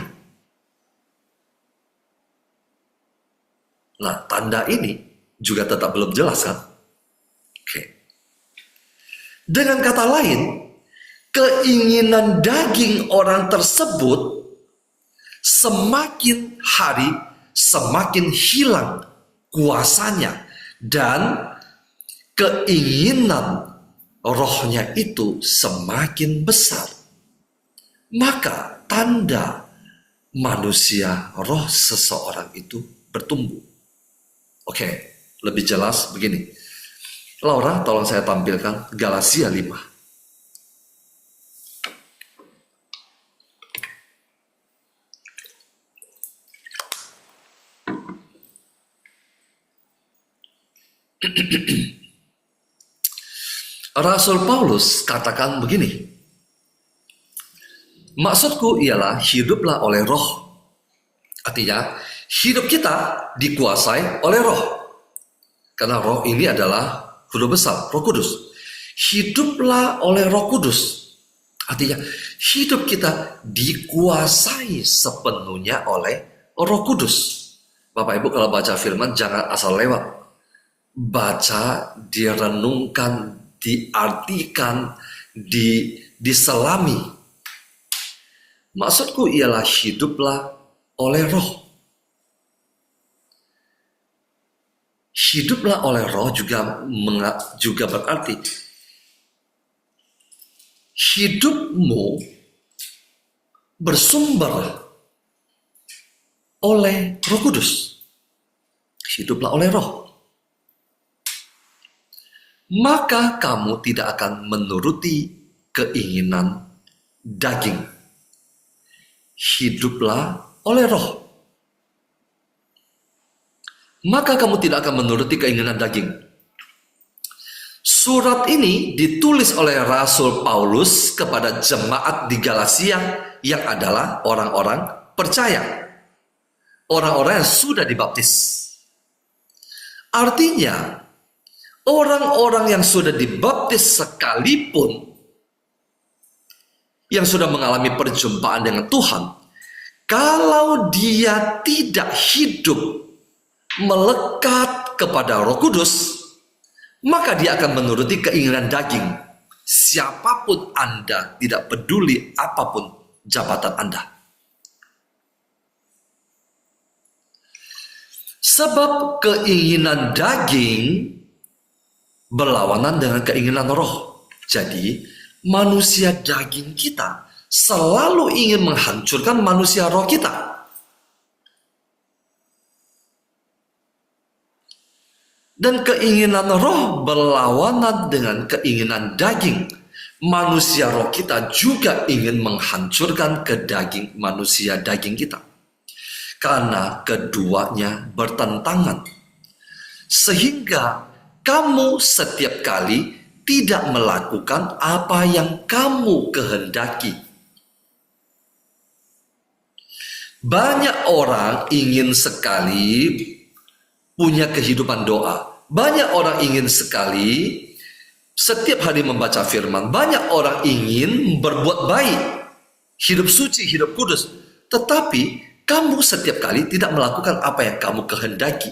Nah, tanda ini juga tetap belum jelas kan? Oke. Dengan kata lain, keinginan daging orang tersebut semakin hari semakin hilang kuasanya, dan keinginan rohnya itu semakin besar. maka tanda manusia roh seseorang itu bertumbuh. Oke, lebih jelas begini. Laura, tolong saya tampilkan Galatia 5. Rasul Paulus katakan begini, maksudku ialah hiduplah oleh roh. Artinya, hidup kita dikuasai oleh roh. Karena roh ini adalah huruf besar, Roh Kudus. Hiduplah oleh Roh Kudus. Artinya, hidup kita dikuasai sepenuhnya oleh Roh Kudus. Bapak Ibu kalau baca firman jangan asal lewat. Baca, direnungkan, diartikan, diselami. Maksudku ialah hiduplah oleh roh. Hiduplah oleh roh juga berarti hidupmu bersumber oleh Roh Kudus. Hiduplah oleh roh. Maka kamu tidak akan menuruti keinginan daging. Hiduplah oleh roh. Maka kamu tidak akan menuruti keinginan daging. Surat ini ditulis oleh Rasul Paulus kepada jemaat di Galatia yang adalah orang-orang percaya. Orang-orang yang sudah dibaptis. Artinya, orang-orang yang sudah dibaptis sekalipun, yang sudah mengalami perjumpaan dengan Tuhan, kalau dia tidak hidup melekat kepada Roh Kudus, maka dia akan menuruti keinginan daging. Siapapun Anda, tidak peduli apapun jabatan Anda. Sebab keinginan daging berlawanan dengan keinginan roh. Jadi, manusia daging kita selalu ingin menghancurkan manusia roh kita. Dan keinginan roh berlawanan dengan keinginan daging. Manusia roh kita juga ingin menghancurkan manusia daging kita. Karena keduanya bertentangan. Sehingga kamu setiap kali tidak melakukan apa yang kamu kehendaki. Banyak orang ingin sekali punya kehidupan doa. Banyak orang ingin sekali setiap hari membaca firman. Banyak orang ingin berbuat baik, hidup suci, hidup kudus. Tetapi kamu setiap kali tidak melakukan apa yang kamu kehendaki.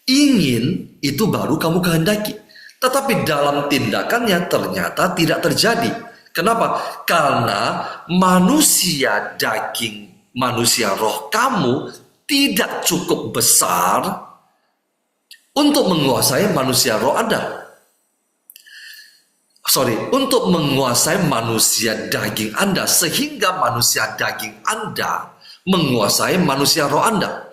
Ingin itu baru kamu kehendaki. Tetapi dalam tindakannya ternyata tidak terjadi. Kenapa? Karena manusia daging, manusia roh kamu tidak cukup besar untuk menguasai manusia roh Anda. Untuk menguasai manusia daging Anda. Sehingga manusia daging Anda menguasai manusia roh Anda.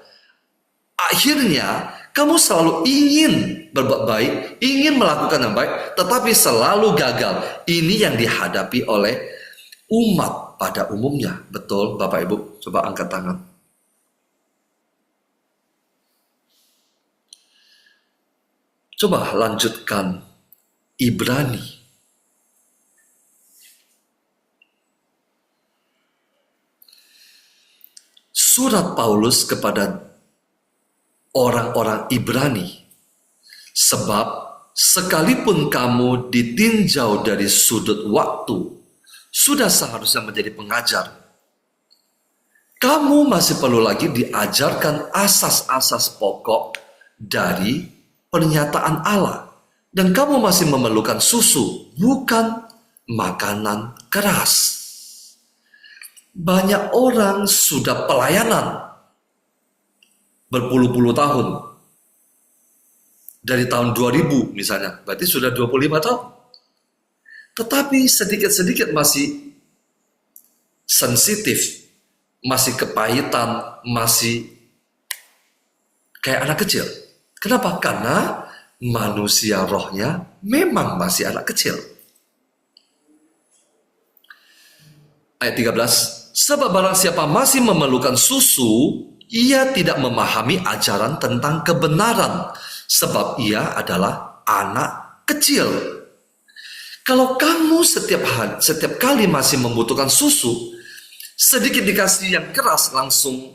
Akhirnya, kamu selalu ingin berbuat baik, ingin melakukan yang baik, tetapi selalu gagal. Ini yang dihadapi oleh umat pada umumnya. Betul, Bapak Ibu? Coba angkat tangan. Coba lanjutkan Ibrani. Surat Paulus kepada orang-orang Ibrani. Sebab sekalipun kamu ditinjau dari sudut waktu, sudah seharusnya menjadi pengajar. Kamu masih perlu lagi diajarkan asas-asas pokok dari pernyataan Allah. Dan kamu masih memerlukan susu, bukan makanan keras. Banyak orang sudah pelayanan berpuluh-puluh tahun. Dari tahun 2000 misalnya, berarti sudah 25 tahun. Tetapi sedikit-sedikit masih sensitif, masih kepahitan, masih kayak anak kecil. Kenapa? Karena manusia rohnya memang masih anak kecil. Ayat 13, sebab barang siapa masih memerlukan susu, ia tidak memahami ajaran tentang kebenaran, sebab ia adalah anak kecil. Kalau kamu setiap kali masih membutuhkan susu, sedikit dikasih yang keras langsung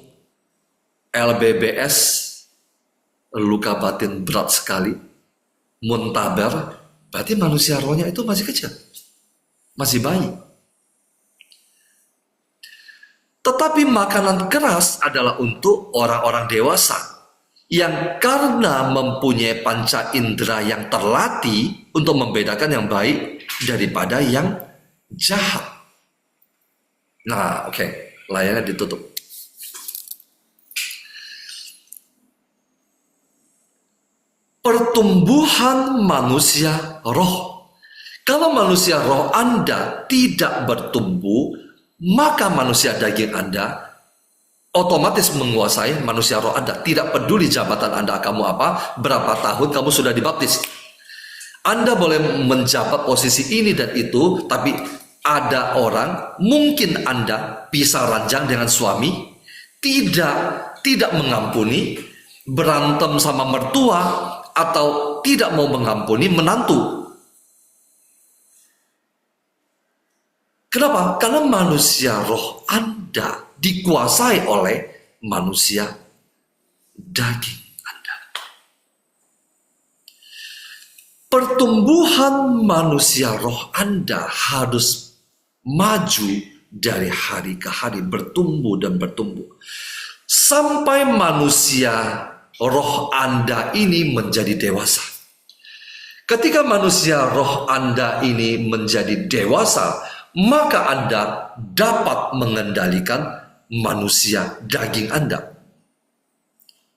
LBBS, luka batin berat sekali, muntaber, berarti manusia rohnya itu masih kecil, masih bayi. Tetapi makanan keras adalah untuk orang-orang dewasa yang karena mempunyai panca indera yang terlatih untuk membedakan yang baik daripada yang jahat. Nah, oke, layarnya ditutup. Pertumbuhan manusia roh. Kalau manusia roh Anda tidak bertumbuh, maka manusia daging Anda otomatis menguasai manusia roh Anda. Tidak peduli jabatan Anda kamu apa, berapa tahun kamu sudah dibaptis. Anda boleh menjabat posisi ini dan itu, tapi ada orang, mungkin Anda pisah ranjang dengan suami, tidak mengampuni, berantem sama mertua, atau tidak mau mengampuni menantu. Kenapa? Karena manusia roh Anda dikuasai oleh manusia daging Anda. Pertumbuhan manusia roh Anda harus maju dari hari ke hari, bertumbuh dan bertumbuh. Sampai manusia roh Anda ini menjadi dewasa. Ketika manusia roh Anda ini menjadi dewasa, maka Anda dapat mengendalikan manusia daging Anda.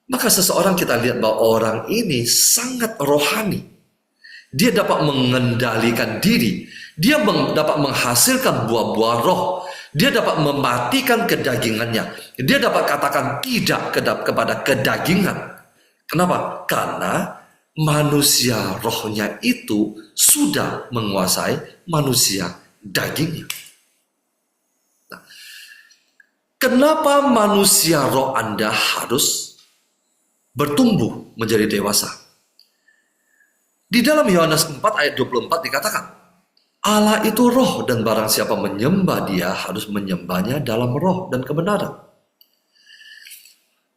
Maka seseorang kita lihat bahwa orang ini sangat rohani. Dia dapat mengendalikan diri. Dia dapat menghasilkan buah-buah roh. Dia dapat mematikan kedagingannya. Dia dapat katakan tidak kepada kedagingan. Kenapa? Karena manusia rohnya itu sudah menguasai manusia dagingnya. Nah, kenapa manusia roh Anda harus bertumbuh menjadi dewasa? Di dalam Yohanes 4 ayat 24 dikatakan, Allah itu roh dan barang siapa menyembah dia harus menyembahnya dalam roh dan kebenaran.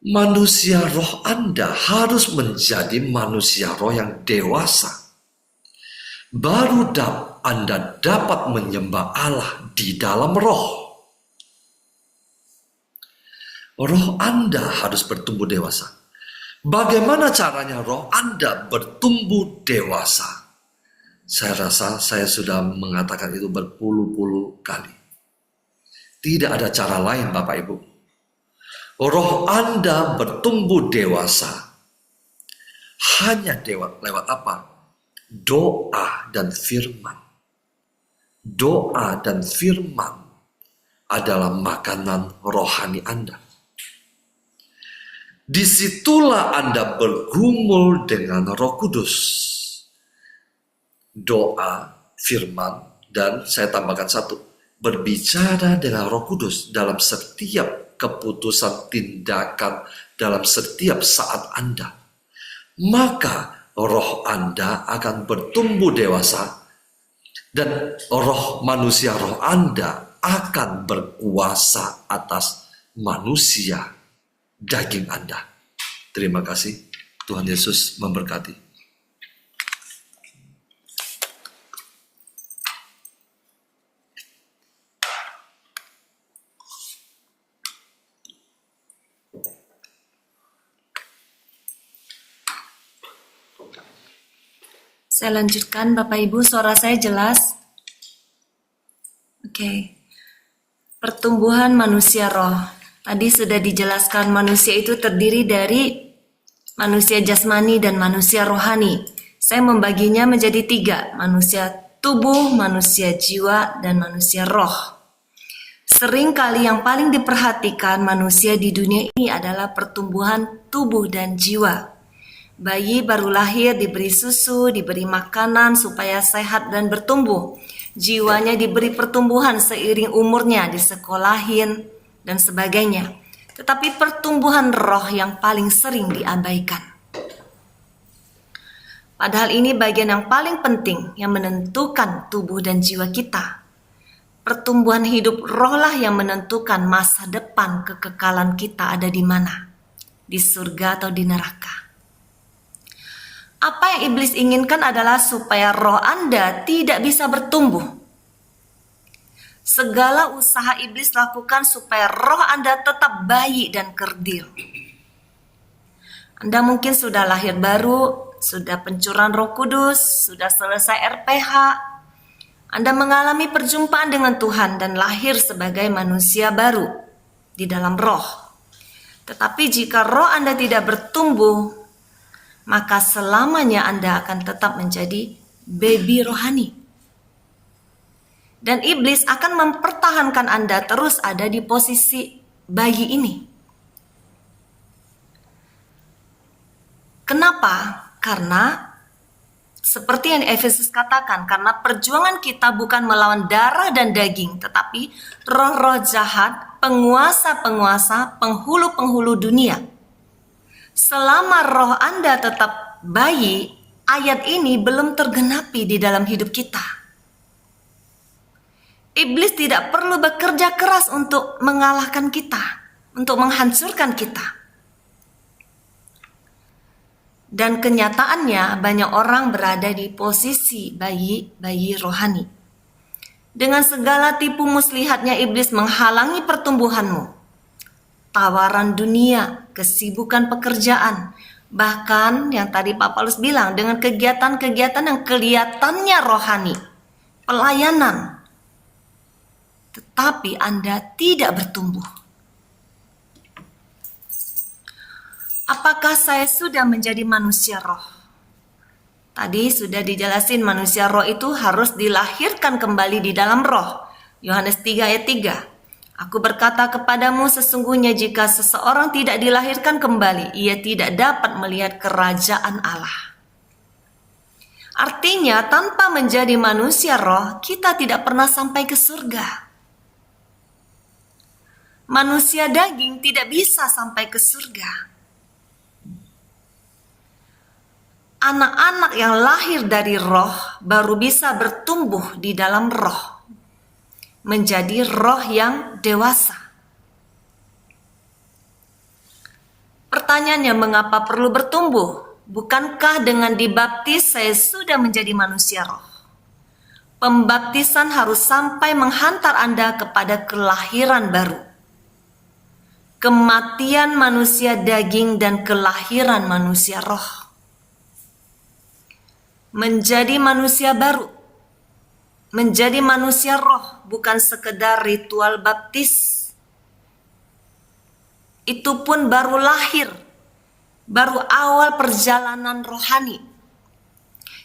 Manusia roh Anda harus menjadi manusia roh yang dewasa. Baru Anda dapat menyembah Allah di dalam roh. Roh Anda harus bertumbuh dewasa. Bagaimana caranya roh Anda bertumbuh dewasa? Saya rasa saya sudah mengatakan itu berpuluh-puluh kali. Tidak ada cara lain, Bapak Ibu. Roh Anda bertumbuh dewasa hanya lewat apa? Doa dan firman. Doa dan firman adalah makanan rohani Anda. Disitulah Anda bergumul dengan Roh Kudus. Doa, firman, dan saya tambahkan satu, berbicara dengan Roh Kudus dalam setiap keputusan tindakan, dalam setiap saat Anda. Maka roh Anda akan bertumbuh dewasa dan manusia roh Anda akan berkuasa atas manusia daging Anda. Terima kasih. Tuhan Yesus memberkati. Saya lanjutkan, Bapak Ibu, suara saya jelas? Oke. Pertumbuhan manusia roh. Tadi sudah dijelaskan manusia itu terdiri dari manusia jasmani dan manusia rohani. Saya membaginya menjadi 3, manusia tubuh, manusia jiwa, dan manusia roh. Seringkali yang paling diperhatikan manusia di dunia ini adalah pertumbuhan tubuh dan jiwa. Bayi baru lahir diberi susu, diberi makanan supaya sehat dan bertumbuh. Jiwanya diberi pertumbuhan seiring umurnya, disekolahin, dan sebagainya. Tetapi pertumbuhan roh yang paling sering diabaikan. Padahal ini bagian yang paling penting yang menentukan tubuh dan jiwa kita. Pertumbuhan hidup rohlah yang menentukan masa depan kekekalan kita ada di mana. Di surga atau di neraka. Apa yang iblis inginkan adalah supaya roh Anda tidak bisa bertumbuh. Segala usaha iblis lakukan supaya roh Anda tetap bayi dan kerdil. Anda mungkin sudah lahir baru, sudah pencurahan Roh Kudus, sudah selesai RPH. Anda mengalami perjumpaan dengan Tuhan dan lahir sebagai manusia baru di dalam roh. Tetapi jika roh Anda tidak bertumbuh, maka selamanya Anda akan tetap menjadi baby rohani. Dan iblis akan mempertahankan Anda terus ada di posisi bayi ini. Kenapa? Karena seperti yang Efesus katakan, karena perjuangan kita bukan melawan darah dan daging, tetapi roh-roh jahat, penguasa-penguasa, penghulu-penghulu dunia. Selama roh Anda tetap bayi, ayat ini belum tergenapi di dalam hidup kita. Iblis tidak perlu bekerja keras untuk mengalahkan kita, untuk menghancurkan kita. Dan kenyataannya banyak orang berada di posisi bayi rohani. Dengan segala tipu muslihatnya iblis menghalangi pertumbuhanmu. Tawaran dunia, kesibukan pekerjaan, bahkan yang tadi Pak Paulus bilang dengan kegiatan-kegiatan yang kelihatannya rohani, pelayanan, tetapi Anda tidak bertumbuh. Apakah saya sudah menjadi manusia roh? Tadi sudah dijelasin manusia roh itu harus dilahirkan kembali di dalam roh. Yohanes 3 ayat 3. Aku berkata kepadamu sesungguhnya jika seseorang tidak dilahirkan kembali, ia tidak dapat melihat kerajaan Allah. Artinya tanpa menjadi manusia roh, kita tidak pernah sampai ke surga. Manusia daging tidak bisa sampai ke surga. Anak-anak yang lahir dari roh baru bisa bertumbuh di dalam roh. Menjadi roh yang dewasa. Pertanyaannya, mengapa perlu bertumbuh? Bukankah dengan dibaptis saya sudah menjadi manusia roh? Pembaptisan harus sampai menghantar Anda kepada kelahiran baru. Kematian manusia daging dan kelahiran manusia roh. Menjadi manusia baru. Menjadi manusia roh bukan sekedar ritual baptis. Itu pun baru lahir, baru awal perjalanan rohani.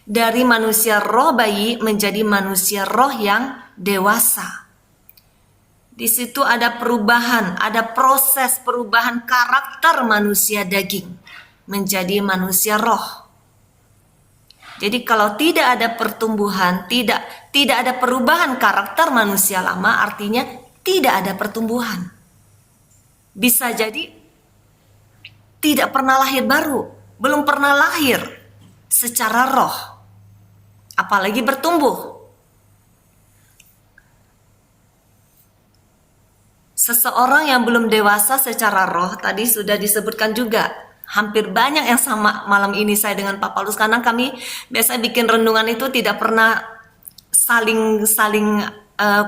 Dari manusia roh bayi menjadi manusia roh yang dewasa. Di situ ada perubahan, ada proses perubahan karakter manusia daging menjadi manusia roh. Jadi kalau tidak ada pertumbuhan, tidak ada perubahan karakter manusia lama, artinya tidak ada pertumbuhan. Bisa jadi tidak pernah lahir baru, belum pernah lahir secara roh, apalagi bertumbuh. Seseorang yang belum dewasa secara roh, tadi sudah disebutkan juga, hampir banyak yang sama malam ini saya dengan Pak Paulus, karena kami biasa bikin renungan itu tidak pernah saling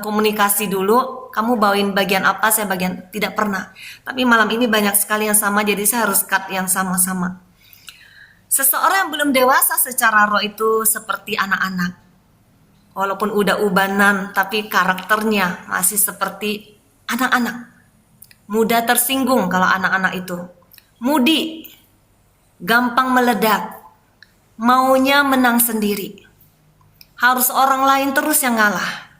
komunikasi dulu, kamu bawain bagian apa, saya bagian, tidak pernah. Tapi malam ini banyak sekali yang sama, jadi saya harus cut yang sama-sama. Seseorang yang belum dewasa secara roh itu seperti anak-anak. Walaupun udah ubanan, tapi karakternya masih seperti anak-anak. Mudah tersinggung kalau anak-anak itu. Mudi, gampang meledak, maunya menang sendiri. Harus orang lain terus yang ngalah.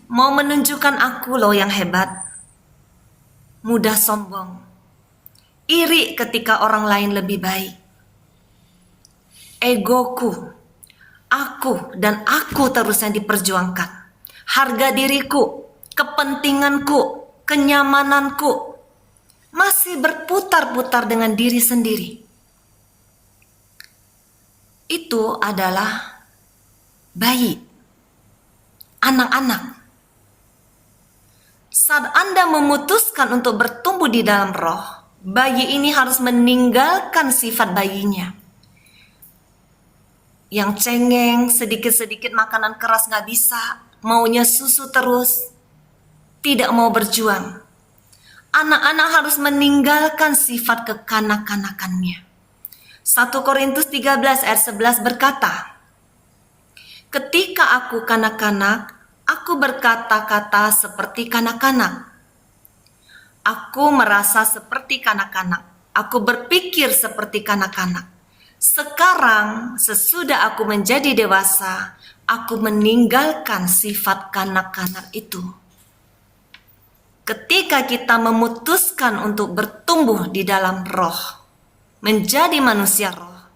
Mau menunjukkan aku loh yang hebat. Mudah sombong. Iri ketika orang lain lebih baik. Egoku, aku dan aku terus yang diperjuangkan. Harga diriku, kepentinganku, kenyamananku masih berputar-putar dengan diri sendiri. Itu adalah bayi, anak-anak. Saat Anda memutuskan untuk bertumbuh di dalam roh, bayi ini harus meninggalkan sifat bayinya. Yang cengeng, sedikit-sedikit makanan keras gak bisa, maunya susu terus, tidak mau berjuang. Anak-anak harus meninggalkan sifat kekanak-kanakannya. 1 Korintus 13 ayat 11 berkata, ketika aku kanak-kanak, aku berkata-kata seperti kanak-kanak. Aku merasa seperti kanak-kanak. Aku berpikir seperti kanak-kanak. Sekarang, sesudah aku menjadi dewasa, aku meninggalkan sifat kanak-kanak itu. Ketika kita memutuskan untuk bertumbuh di dalam roh, menjadi manusia roh,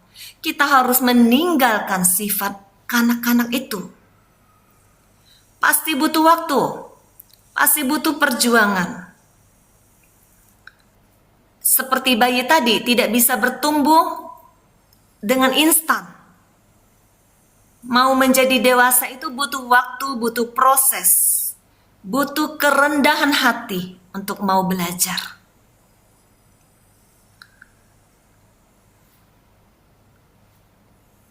kita harus meninggalkan sifat kanak-kanak itu. Pasti butuh waktu, pasti butuh perjuangan. Seperti bayi tadi, tidak bisa bertumbuh dengan instan. Mau menjadi dewasa itu butuh waktu, butuh proses, butuh kerendahan hati untuk mau belajar.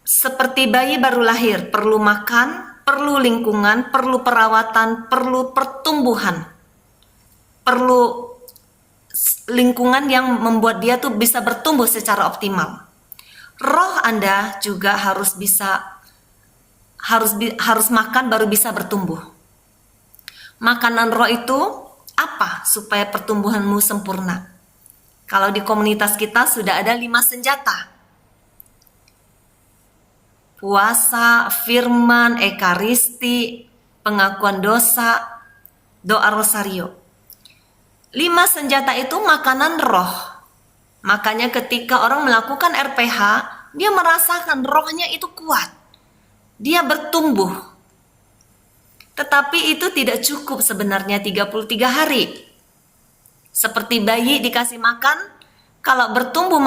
Seperti bayi baru lahir, perlu makan, perlu lingkungan, perlu perawatan, perlu pertumbuhan, perlu lingkungan yang membuat dia tuh bisa bertumbuh secara optimal. Roh Anda juga harus makan baru bisa bertumbuh. Makanan roh itu apa supaya pertumbuhanmu sempurna? Kalau di komunitas kita sudah ada 5 senjata. Puasa, firman, ekaristi, pengakuan dosa, doa rosario. 5 senjata itu makanan roh. Makanya ketika orang melakukan RPH, dia merasakan rohnya itu kuat. Dia bertumbuh. Tetapi itu tidak cukup sebenarnya 33 hari. Seperti bayi dikasih makan, kalau bertumbuh,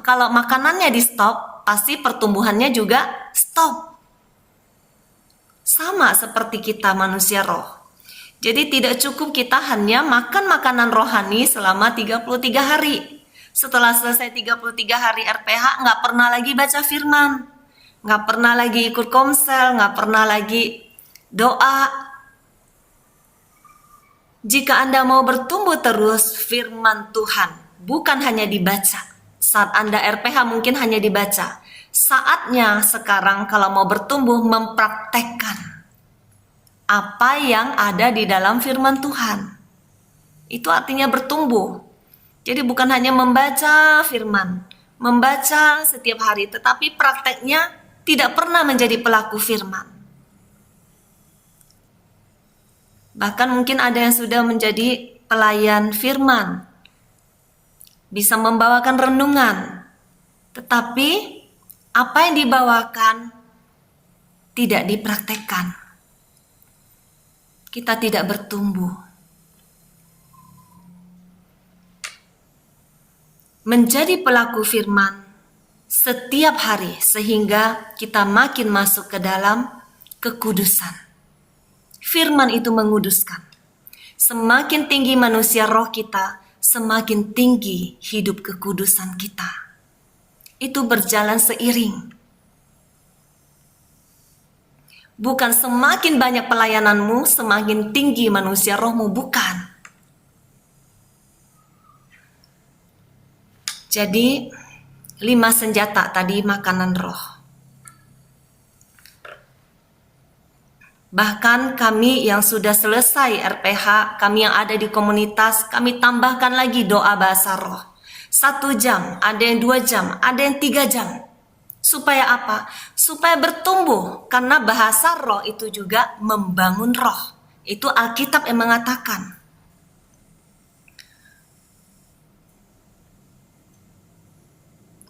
kalau makanannya di stop, pasti pertumbuhannya juga stop. Sama seperti kita manusia roh. Jadi tidak cukup kita hanya makan makanan rohani selama 33 hari. Setelah selesai 33 hari RPH, nggak pernah lagi baca firman, nggak pernah lagi ikut komsel, nggak pernah lagi doa. Jika Anda mau bertumbuh terus, firman Tuhan bukan hanya dibaca. Saat Anda RPH mungkin hanya dibaca. Saatnya sekarang kalau mau bertumbuh, mempraktekkan apa yang ada di dalam firman Tuhan. Itu artinya bertumbuh. Jadi bukan hanya membaca firman, membaca setiap hari, tetapi prakteknya tidak pernah menjadi pelaku firman. Bahkan mungkin ada yang sudah menjadi pelayan firman, bisa membawakan renungan, tetapi apa yang dibawakan tidak dipraktekkan. Kita tidak bertumbuh. Menjadi pelaku firman setiap hari sehingga kita makin masuk ke dalam kekudusan. Firman itu menguduskan. Semakin tinggi manusia roh kita, semakin tinggi hidup kekudusan kita. Itu berjalan seiring. Bukan semakin banyak pelayananmu, semakin tinggi manusia rohmu, bukan. Jadi 5 senjata tadi makanan roh. Bahkan kami yang sudah selesai RPH, kami yang ada di komunitas, kami tambahkan lagi doa bahasa roh. 1 jam, ada yang 2 jam, ada yang 3 jam. Supaya apa? Supaya bertumbuh, karena bahasa roh itu juga membangun roh. Itu Alkitab yang mengatakan.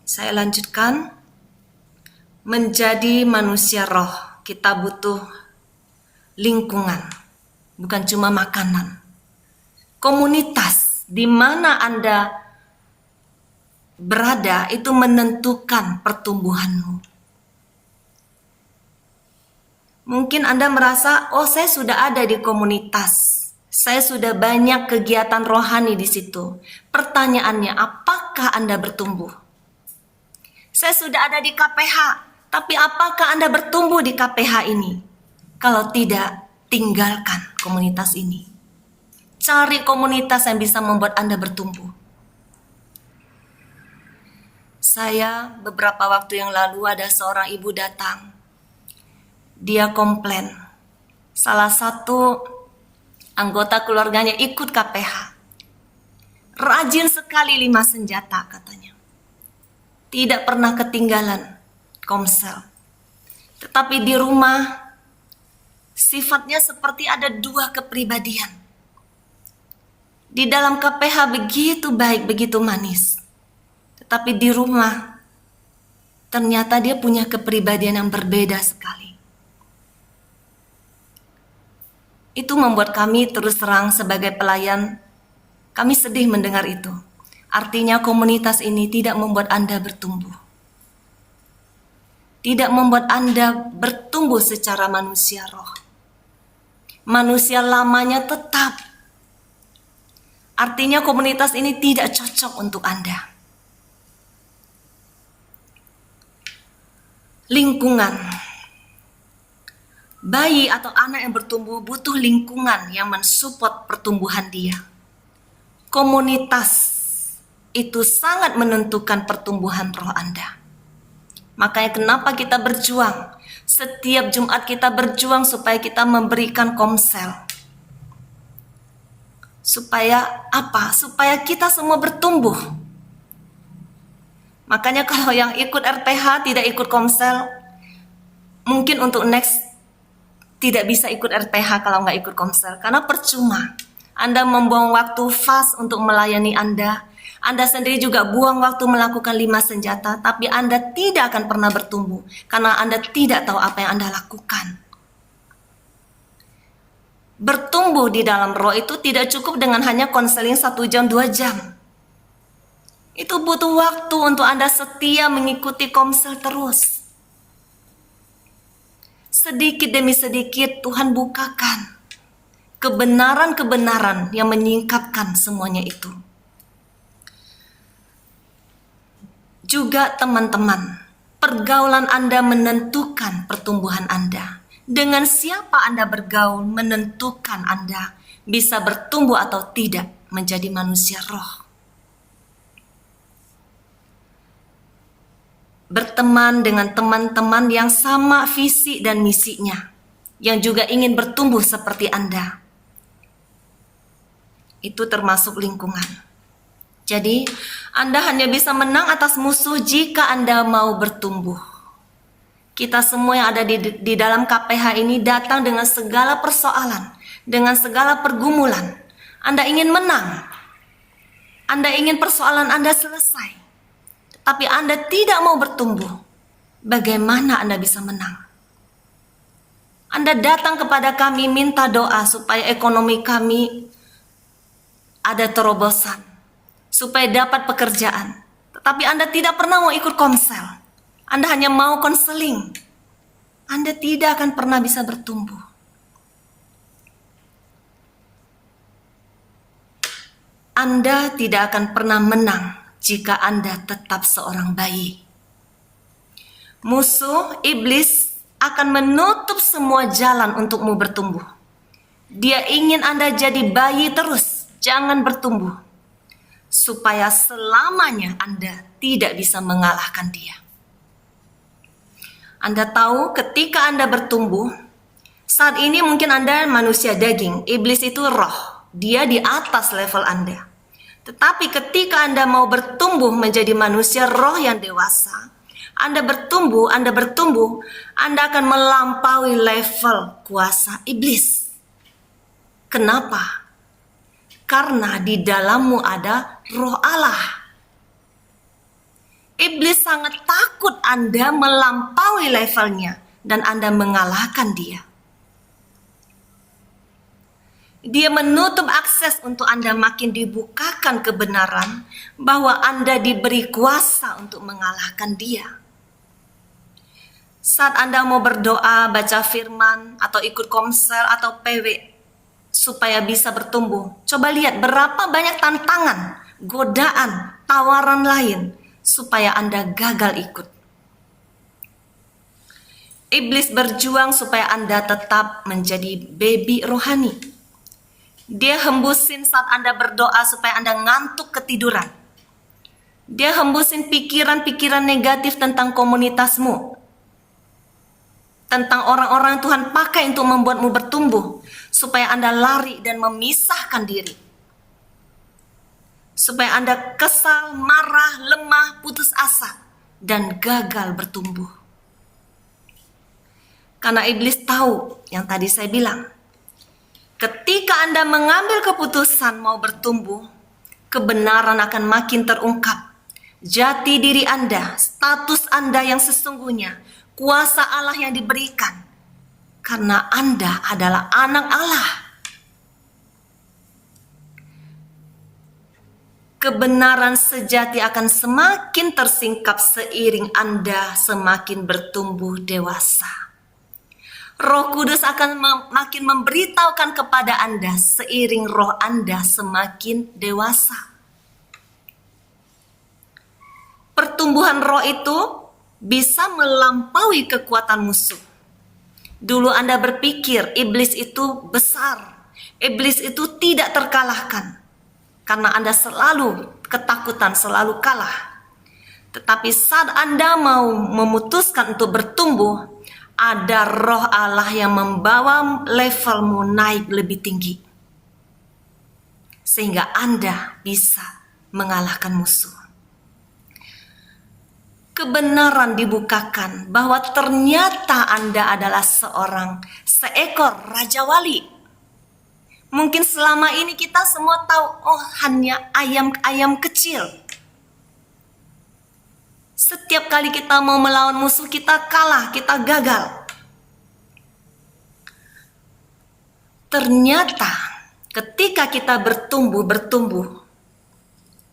Saya lanjutkan. Menjadi manusia roh, kita butuh lingkungan, bukan cuma makanan. Komunitas di mana Anda berada itu menentukan pertumbuhanmu. Mungkin Anda merasa, oh saya sudah ada di komunitas, saya sudah banyak kegiatan rohani di situ. Pertanyaannya, apakah Anda bertumbuh? Saya sudah ada di KPH, tapi apakah Anda bertumbuh di KPH ini? Kalau tidak, tinggalkan komunitas ini. Cari komunitas yang bisa membuat Anda bertumbuh. Saya beberapa waktu yang lalu ada seorang ibu datang. Dia komplain. Salah satu anggota keluarganya ikut KPH. Rajin sekali 5 senjata katanya. Tidak pernah ketinggalan komsel. Tetapi di rumah sifatnya seperti ada 2 kepribadian. Di dalam KPH begitu baik, begitu manis. Tetapi di rumah ternyata dia punya kepribadian yang berbeda sekali. Itu membuat kami terus terang sebagai pelayan, kami sedih mendengar itu. Artinya komunitas ini tidak membuat Anda bertumbuh. Tidak membuat Anda bertumbuh secara manusia roh. Manusia lamanya tetap. Artinya komunitas ini tidak cocok untuk Anda. Lingkungan. Bayi atau anak yang bertumbuh butuh lingkungan yang mensupport pertumbuhan dia. Komunitas itu sangat menentukan pertumbuhan roh Anda. Makanya kenapa kita berjuang? Setiap Jumat kita berjuang supaya kita memberikan komsel. Supaya apa? Supaya kita semua bertumbuh. Makanya kalau yang ikut RPH tidak ikut komsel, mungkin untuk next tidak bisa ikut RPH kalau nggak ikut komsel. Karena percuma. Anda membuang waktu fast untuk melayani Anda. Anda sendiri juga buang waktu melakukan 5 senjata, tapi Anda tidak akan pernah bertumbuh karena Anda tidak tahu apa yang Anda lakukan. Bertumbuh di dalam roh itu tidak cukup dengan hanya konseling 1 jam, 2 jam. Itu butuh waktu untuk Anda setia mengikuti komsel terus. Sedikit demi sedikit Tuhan bukakan kebenaran-kebenaran yang menyingkapkan semuanya itu. Juga teman-teman, pergaulan Anda menentukan pertumbuhan Anda. Dengan siapa Anda bergaul menentukan Anda bisa bertumbuh atau tidak menjadi manusia roh. Berteman dengan teman-teman yang sama visi dan misinya, yang juga ingin bertumbuh seperti Anda. Itu termasuk lingkungan. Jadi, Anda hanya bisa menang atas musuh jika Anda mau bertumbuh. Kita semua yang ada di dalam KPH ini datang dengan segala persoalan, dengan segala pergumulan. Anda ingin menang. Anda ingin persoalan Anda selesai. Tapi Anda tidak mau bertumbuh. Bagaimana Anda bisa menang? Anda datang kepada kami minta doa supaya ekonomi kami ada terobosan. Supaya dapat pekerjaan. Tetapi Anda tidak pernah mau ikut komsel. Anda hanya mau konseling. Anda tidak akan pernah bisa bertumbuh. Anda tidak akan pernah menang jika Anda tetap seorang bayi. Musuh, iblis, akan menutup semua jalan untukmu bertumbuh. Dia ingin Anda jadi bayi terus, jangan bertumbuh. Supaya selamanya Anda tidak bisa mengalahkan dia. Anda tahu ketika Anda bertumbuh, saat ini mungkin Anda manusia daging, iblis itu roh, dia di atas level Anda. Tetapi ketika Anda mau bertumbuh menjadi manusia roh yang dewasa, Anda bertumbuh, Anda akan melampaui level kuasa iblis. Kenapa? Karena di dalammu ada Roh Allah. Iblis sangat takut Anda melampaui levelnya dan Anda mengalahkan dia. Dia menutup akses untuk Anda makin dibukakan kebenaran bahwa Anda diberi kuasa untuk mengalahkan dia. Saat Anda mau berdoa, baca firman, atau ikut komsel atau PW supaya bisa bertumbuh, coba lihat berapa banyak tantangan, godaan, tawaran lain supaya Anda gagal ikut. Iblis berjuang supaya Anda tetap menjadi baby rohani. Dia hembusin saat Anda berdoa supaya Anda ngantuk ketiduran. Dia hembusin pikiran-pikiran negatif tentang komunitasmu, tentang orang-orang yang Tuhan pakai untuk membuatmu bertumbuh, supaya Anda lari dan memisahkan diri. Supaya Anda kesal, marah, lemah, putus asa, dan gagal bertumbuh. Karena iblis tahu yang tadi saya bilang, ketika Anda mengambil keputusan mau bertumbuh, kebenaran akan makin terungkap. Jati diri Anda, status Anda yang sesungguhnya, kuasa Allah yang diberikan. Karena Anda adalah anak Allah. Kebenaran sejati akan semakin tersingkap seiring Anda semakin bertumbuh dewasa. Roh Kudus akan makin memberitahukan kepada Anda seiring roh Anda semakin dewasa. Pertumbuhan roh itu bisa melampaui kekuatan musuh. Dulu Anda berpikir iblis itu besar, iblis itu tidak terkalahkan, karena Anda selalu ketakutan, selalu kalah. Tetapi saat Anda mau memutuskan untuk bertumbuh, ada roh Allah yang membawa levelmu naik lebih tinggi. Sehingga Anda bisa mengalahkan musuh. Kebenaran dibukakan bahwa ternyata Anda adalah seekor Raja Wali. Mungkin selama ini kita semua tahu, oh hanya ayam kecil. Setiap kali kita mau melawan musuh, kita kalah, kita gagal. Ternyata ketika kita bertumbuh,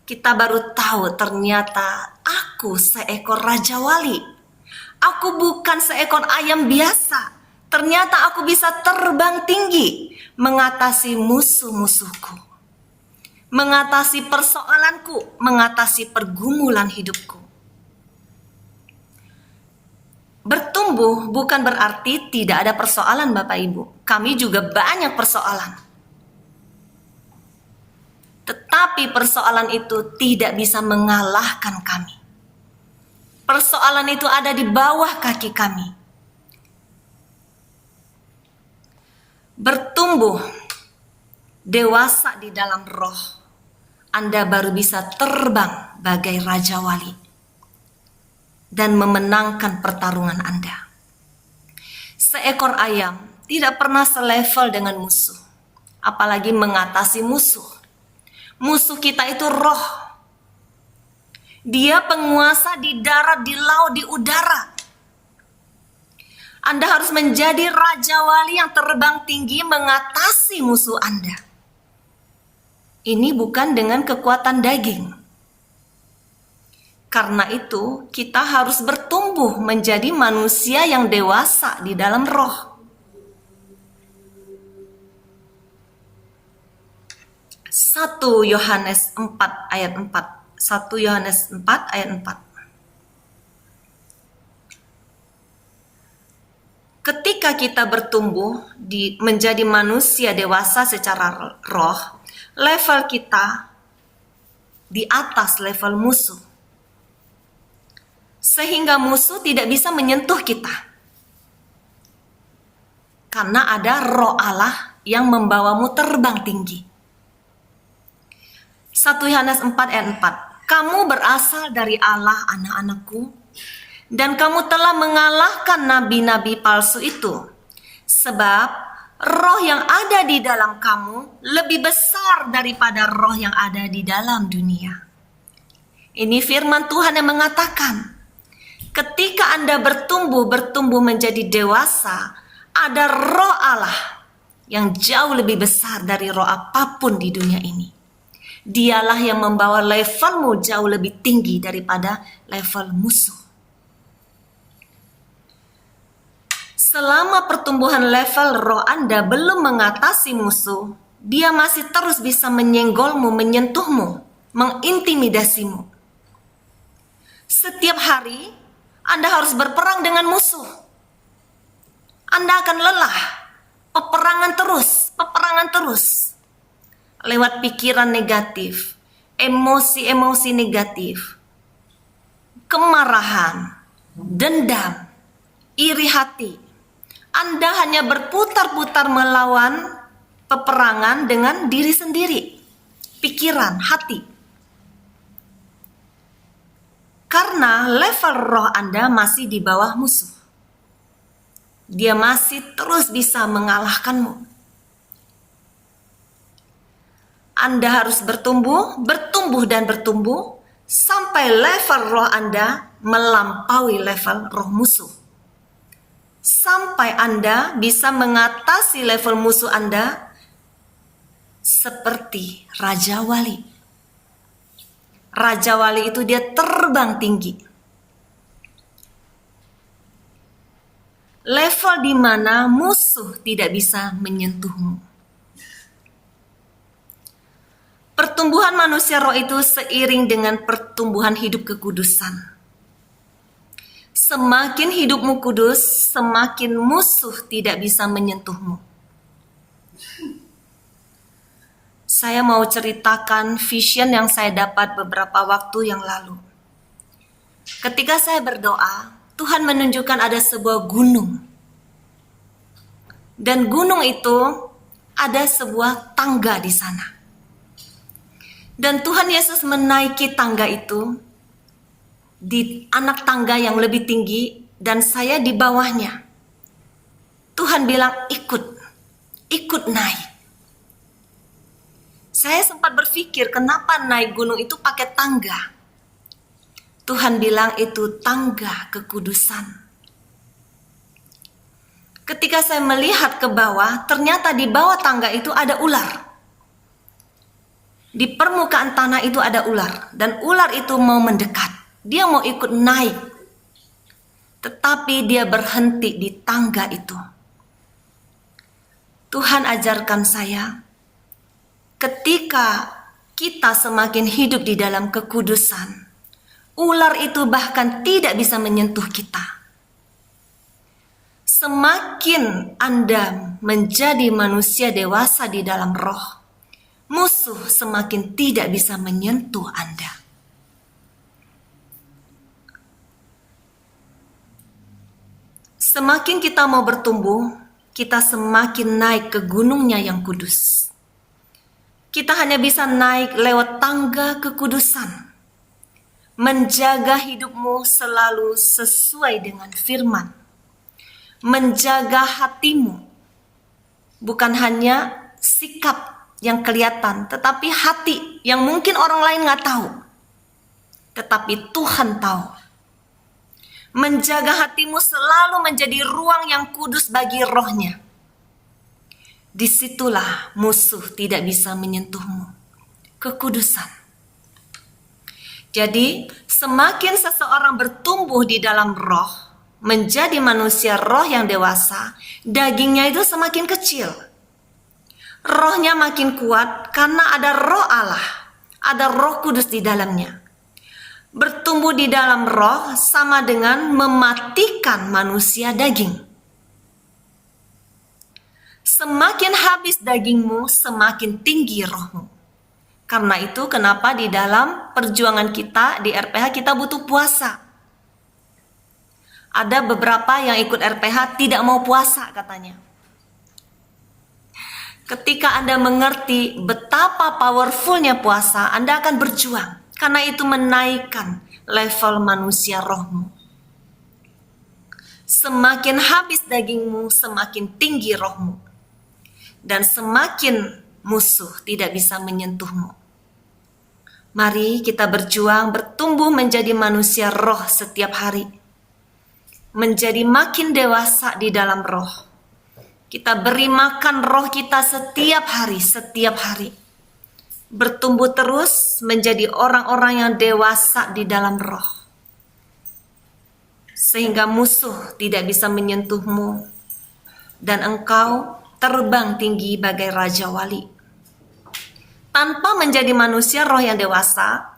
kita baru tahu ternyata aku seekor Raja Wali. Aku bukan seekor ayam biasa. Ternyata aku bisa terbang tinggi, mengatasi musuh-musuhku, mengatasi persoalanku, mengatasi pergumulan hidupku. Bertumbuh bukan berarti tidak ada persoalan, Bapak Ibu. Kami juga banyak persoalan. Tetapi persoalan itu tidak bisa mengalahkan kami. Persoalan itu ada di bawah kaki kami. Bertumbuh dewasa di dalam roh, Anda baru bisa terbang bagai Raja Wali dan memenangkan pertarungan Anda. Seekor ayam tidak pernah selevel dengan musuh, apalagi mengatasi musuh. Musuh kita itu roh. Dia penguasa di darat, di laut, di udara. Anda harus menjadi Raja Wali yang terbang tinggi mengatasi musuh Anda. Ini bukan dengan kekuatan daging. Karena itu, kita harus bertumbuh menjadi manusia yang dewasa di dalam roh. 1 Yohanes 4 ayat 4. 1 Yohanes 4 ayat 4. Ketika kita bertumbuh menjadi manusia dewasa secara roh, level kita di atas level musuh. Sehingga musuh tidak bisa menyentuh kita. Karena ada roh Allah yang membawamu terbang tinggi. 1 Yohanes 4 ayat 4. Kamu berasal dari Allah, anak-anakku, dan kamu telah mengalahkan nabi-nabi palsu itu. Sebab roh yang ada di dalam kamu lebih besar daripada roh yang ada di dalam dunia. Ini firman Tuhan yang mengatakan, ketika Anda bertumbuh menjadi dewasa, ada roh Allah yang jauh lebih besar dari roh apapun di dunia ini. Dialah yang membawa levelmu jauh lebih tinggi daripada level musuh. Selama pertumbuhan level roh Anda belum mengatasi musuh, dia masih terus bisa menyenggolmu, menyentuhmu, mengintimidasimu. Setiap hari Anda harus berperang dengan musuh. Anda akan lelah, peperangan terus. Lewat pikiran negatif, emosi-emosi negatif, kemarahan, dendam, iri hati. Anda hanya berputar-putar melawan peperangan dengan diri sendiri, pikiran, hati. Karena level roh Anda masih di bawah musuh. Dia masih terus bisa mengalahkanmu. Anda harus bertumbuh sampai level roh Anda melampaui level roh musuh. Sampai Anda bisa mengatasi level musuh Anda seperti Raja Wali. Raja Wali itu dia terbang tinggi. Level di mana musuh tidak bisa menyentuhmu. Pertumbuhan manusia roh itu seiring dengan pertumbuhan hidup kekudusan. Semakin hidupmu kudus, semakin musuh tidak bisa menyentuhmu. Saya mau ceritakan vision yang saya dapat beberapa waktu yang lalu. Ketika saya berdoa, Tuhan menunjukkan ada sebuah gunung. Dan gunung itu ada sebuah tangga di sana. Dan Tuhan Yesus menaiki tangga itu di anak tangga yang lebih tinggi dan saya di bawahnya. Tuhan bilang ikut naik. Saya sempat berpikir kenapa naik gunung itu pakai tangga. Tuhan bilang itu tangga kekudusan. Ketika saya melihat ke bawah, ternyata di bawah tangga itu ada ular. Di permukaan tanah itu ada ular. Dan ular itu mau mendekat. Dia mau ikut naik. Tetapi dia berhenti di tangga itu. Tuhan ajarkan saya, ketika kita semakin hidup di dalam kekudusan, ular itu bahkan tidak bisa menyentuh kita. Semakin Anda menjadi manusia dewasa di dalam roh, musuh semakin tidak bisa menyentuh Anda. Semakin kita mau bertumbuh, kita semakin naik ke gunungnya yang kudus. Kita hanya bisa naik lewat tangga kekudusan. Menjaga hidupmu selalu sesuai dengan firman. Menjaga hatimu. Bukan hanya sikap yang kelihatan, tetapi hati yang mungkin orang lain gak tahu. Tetapi Tuhan tahu. Menjaga hatimu selalu menjadi ruang yang kudus bagi rohnya. Disitulah musuh tidak bisa menyentuhmu. Kekudusan. Jadi, semakin seseorang bertumbuh di dalam roh, menjadi manusia roh yang dewasa, dagingnya itu semakin kecil. Rohnya makin kuat karena ada roh Allah, ada roh kudus di dalamnya. Bertumbuh di dalam roh sama dengan mematikan manusia daging. Semakin habis dagingmu, semakin tinggi rohmu. Karena itu kenapa di dalam perjuangan kita di RPH kita butuh puasa. Ada beberapa yang ikut RPH tidak mau puasa katanya. Ketika Anda mengerti betapa powerfulnya puasa, Anda akan berjuang. Karena itu menaikkan level manusia rohmu. Semakin habis dagingmu, semakin tinggi rohmu. dan semakin musuh tidak bisa menyentuhmu. Mari kita berjuang bertumbuh menjadi manusia roh setiap hari. Menjadi makin dewasa di dalam roh. Kita beri makan roh kita setiap hari. Bertumbuh terus menjadi orang-orang yang dewasa di dalam roh. Sehingga musuh tidak bisa menyentuhmu. Dan engkau terbang tinggi bagai Raja Wali. Tanpa menjadi manusia roh yang dewasa,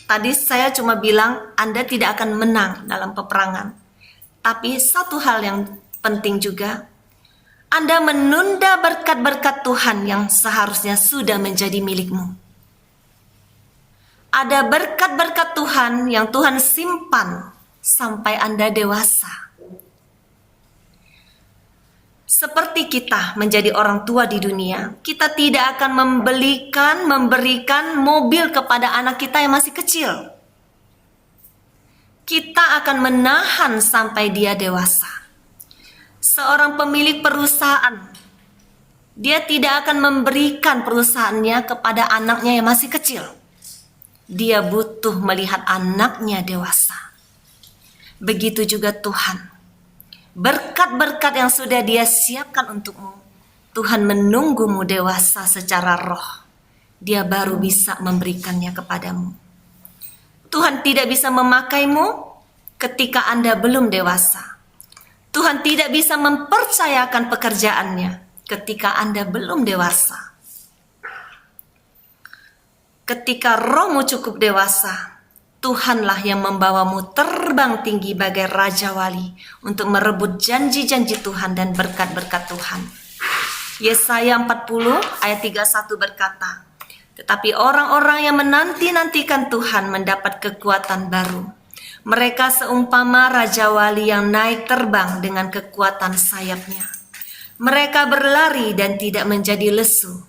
tadi saya cuma bilang Anda tidak akan menang dalam peperangan. Tapi satu hal yang penting juga, Anda menunda berkat-berkat Tuhan yang seharusnya sudah menjadi milikmu. Ada berkat-berkat Tuhan yang Tuhan simpan sampai Anda dewasa. Seperti kita menjadi orang tua di dunia, kita tidak akan memberikan mobil kepada anak kita yang masih kecil. Kita akan menahan sampai dia dewasa. Seorang pemilik perusahaan, dia tidak akan memberikan perusahaannya kepada anaknya yang masih kecil. Dia butuh melihat anaknya dewasa. Begitu juga Tuhan. Berkat-berkat yang sudah Dia siapkan untukmu, Tuhan menunggumu dewasa secara roh. Dia baru bisa memberikannya kepadamu. Tuhan tidak bisa memakaimu ketika Anda belum dewasa. Tuhan tidak bisa mempercayakan pekerjaannya ketika Anda belum dewasa. Ketika rohmu cukup dewasa, Tuhanlah yang membawamu terbang tinggi bagai Raja Wali untuk merebut janji-janji Tuhan dan berkat-berkat Tuhan. Yesaya 40 ayat 31 berkata, tetapi orang-orang yang menanti-nantikan Tuhan mendapat kekuatan baru. Mereka seumpama Raja Wali yang naik terbang dengan kekuatan sayapnya. Mereka berlari dan tidak menjadi lesu.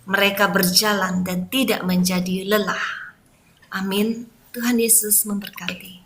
Mereka berjalan dan tidak menjadi lelah. Amin. Tuhan Yesus memberkati.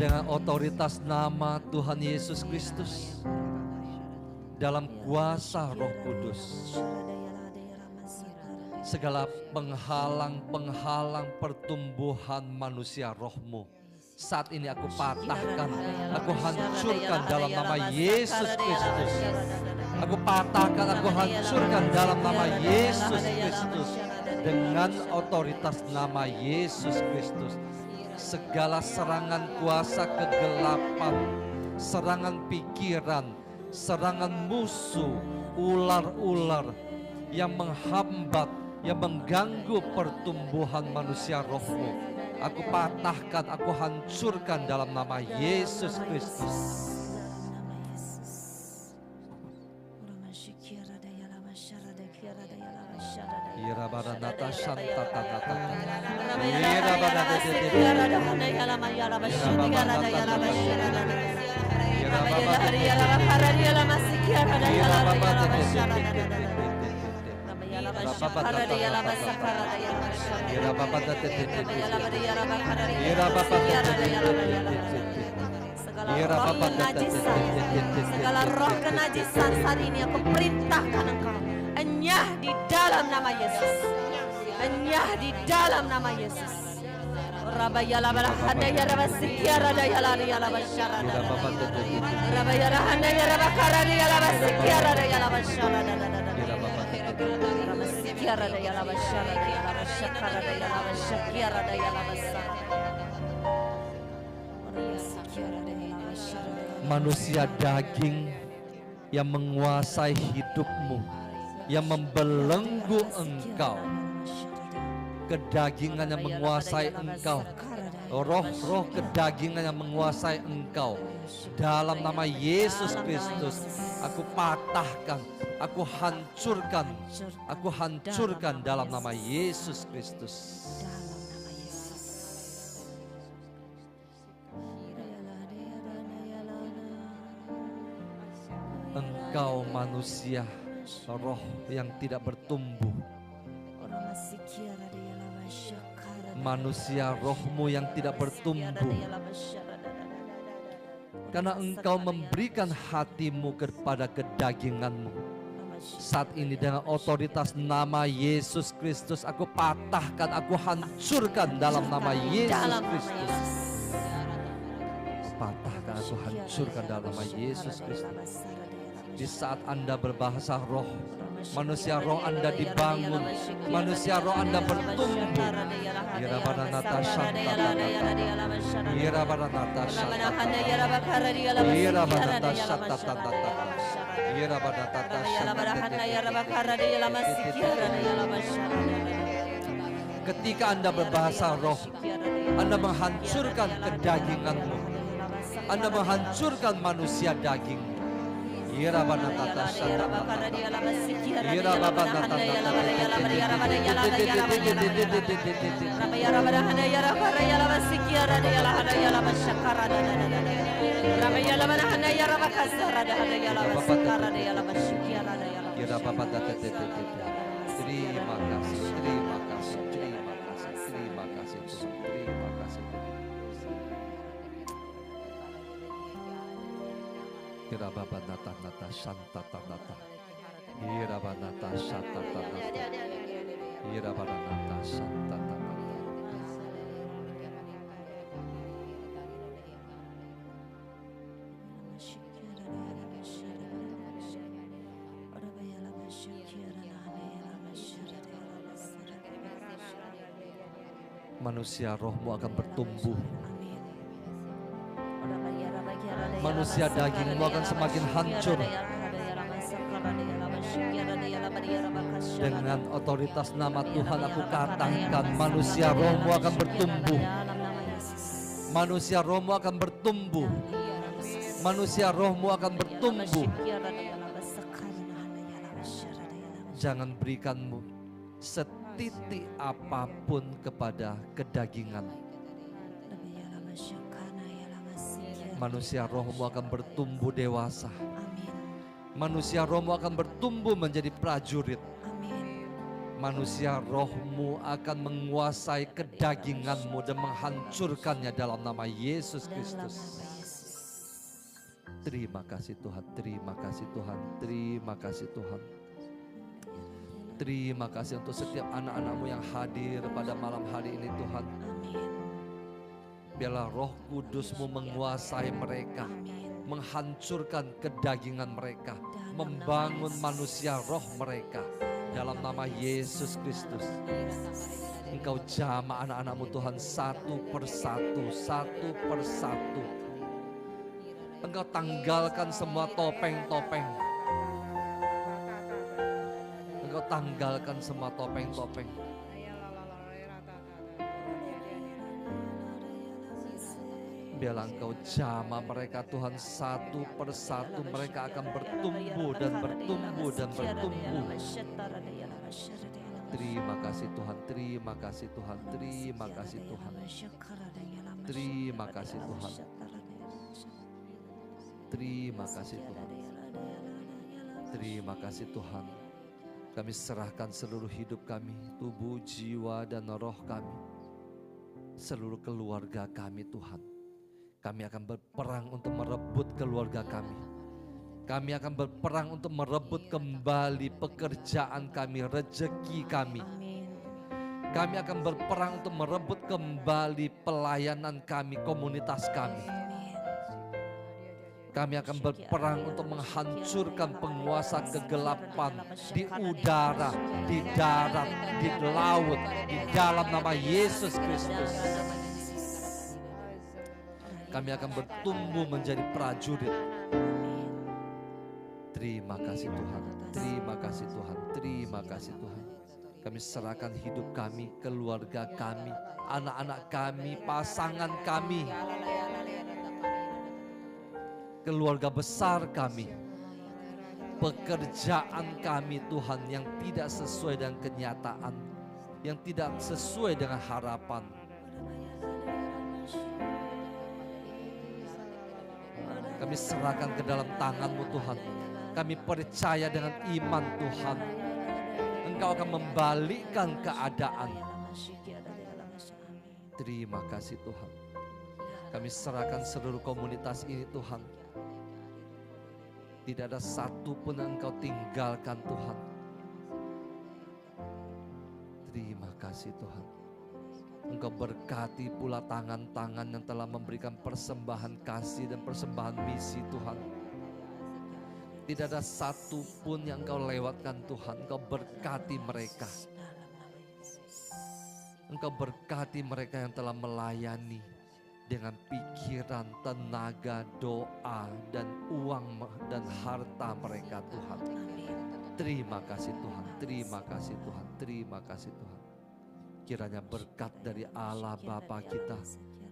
Dengan otoritas nama Tuhan Yesus Kristus, dalam kuasa Roh Kudus, segala penghalang-penghalang pertumbuhan manusia rohmu, saat ini aku patahkan, aku hancurkan dalam nama Yesus Kristus. Aku patahkan, aku hancurkan dalam nama Yesus Kristus. Dengan otoritas nama Yesus Kristus, segala serangan kuasa kegelapan, serangan pikiran, serangan musuh, ular-ular yang menghambat, yang mengganggu pertumbuhan manusia rohmu, aku patahkan, aku hancurkan dalam nama Yesus Kristus. Segala roh kenajisan saat ini aku perintahkan engkau enyah di dalam nama Yesus, enyah di dalam nama Yesus. Rabayala barahanda ya rabasikiara daya lari ya labasharada, rabayala handa ya rabakara ya labasikiara daya labasharada, rabasikiara daya labasharada ya labashakara daya labashakiara daya labasara. Manusia daging yang menguasai hidupmu, yang membelenggu engkau, kedagingan yang menguasai engkau, roh-roh kedagingan yang menguasai engkau, dalam nama Yesus Kristus aku patahkan, aku hancurkan dalam nama Yesus Kristus. Engkau manusia roh yang tidak bertumbuh, manusia rohmu yang tidak bertumbuh, karena engkau memberikan hatimu kepada kedaginganmu. Saat ini dengan otoritas nama Yesus Kristus aku patahkan, aku hancurkan dalam nama Yesus Kristus. Patahkan, aku hancurkan dalam nama Yesus Kristus. Di saat Anda berbahasa roh, manusia roh Anda dibangun, manusia roh Anda bertumbuh. Ketika Anda berbahasa roh, Anda menghancurkan kedaginganmu, Anda menghancurkan manusia daging. Terima kasih, terima kasih, terima kasih, terima kasih, terima kasih. Irababanata nata santata nata, irabanata santata nata, irabanata santata nata. Manusia rohmu akan bertumbuh. Manusia dagingmu akan semakin hancur. Dengan otoritas nama Tuhan aku katakan, manusia rohmu akan bertumbuh. Manusia rohmu akan bertumbuh. Manusia rohmu akan bertumbuh. Jangan berikanmu setitik apapun kepada kedagingan. Manusia rohmu akan bertumbuh dewasa. Manusia rohmu akan bertumbuh menjadi prajurit. Manusia rohmu akan menguasai kedaginganmu dan menghancurkannya dalam nama Yesus Kristus. Terima kasih Tuhan, terima kasih Tuhan, terima kasih Tuhan. Terima kasih untuk setiap anak-anak-Mu yang hadir pada malam hari ini Tuhan. Biarlah Roh Kudus-Mu menguasai mereka, menghancurkan kedagingan mereka, membangun manusia roh mereka dalam nama Yesus Kristus. Engkau jamah anak-anak-Mu Tuhan satu persatu, satu persatu. Engkau tanggalkan semua topeng-topeng. Engkau tanggalkan semua topeng-topeng. Biarlah Engkau jamah mereka Tuhan satu persatu. Mereka akan bertumbuh dan bertumbuh dan bertumbuh. Terima kasih Tuhan, terima kasih Tuhan, terima kasih Tuhan. Terima kasih Tuhan. Terima kasih Tuhan. Terima kasih Tuhan. Kami serahkan seluruh hidup kami, tubuh, jiwa, dan roh kami. Seluruh keluarga kami Tuhan. Kami akan berperang untuk merebut keluarga kami. Kami akan berperang untuk merebut kembali pekerjaan kami, rezeki kami. Kami akan berperang untuk merebut kembali pelayanan kami, komunitas kami. Kami akan berperang untuk menghancurkan penguasa kegelapan di udara, di darat, di laut, di dalam nama Yesus Kristus. Kami akan bertumbuh menjadi prajurit. Terima kasih Tuhan, terima kasih Tuhan, terima kasih Tuhan. Kami serahkan hidup kami, keluarga kami, anak-anak kami, pasangan kami, keluarga besar kami, pekerjaan kami Tuhan yang tidak sesuai dengan kenyataan, yang tidak sesuai dengan harapan. Kami serahkan ke dalam tangan-Mu Tuhan. Kami percaya dengan iman Tuhan, Engkau akan membalikkan keadaan. Terima kasih Tuhan. Kami serahkan seluruh komunitas ini Tuhan. Tidak ada satu pun yang Engkau tinggalkan Tuhan. Terima kasih Tuhan. Engkau berkati pula tangan-tangan yang telah memberikan persembahan kasih dan persembahan misi Tuhan. Tidak ada satu pun yang Engkau lewatkan Tuhan. Engkau berkati mereka. Engkau berkati mereka yang telah melayani dengan pikiran, tenaga, doa, dan uang dan harta mereka Tuhan. Terima kasih Tuhan, terima kasih Tuhan, terima kasih Tuhan. Kiranya berkat dari Allah Bapa kita,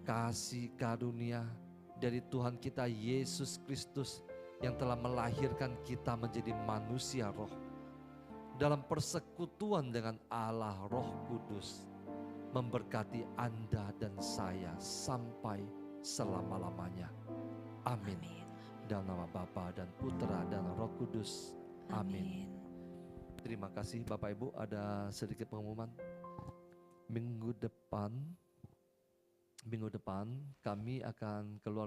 kasih karunia dari Tuhan kita Yesus Kristus yang telah melahirkan kita menjadi manusia roh, dalam persekutuan dengan Allah Roh Kudus, memberkati Anda dan saya sampai selama-lamanya. Amin. Dalam nama Bapa dan Putra dan Roh Kudus. Amin. Terima kasih Bapak Ibu, ada sedikit pengumuman. Minggu depan kami akan keluar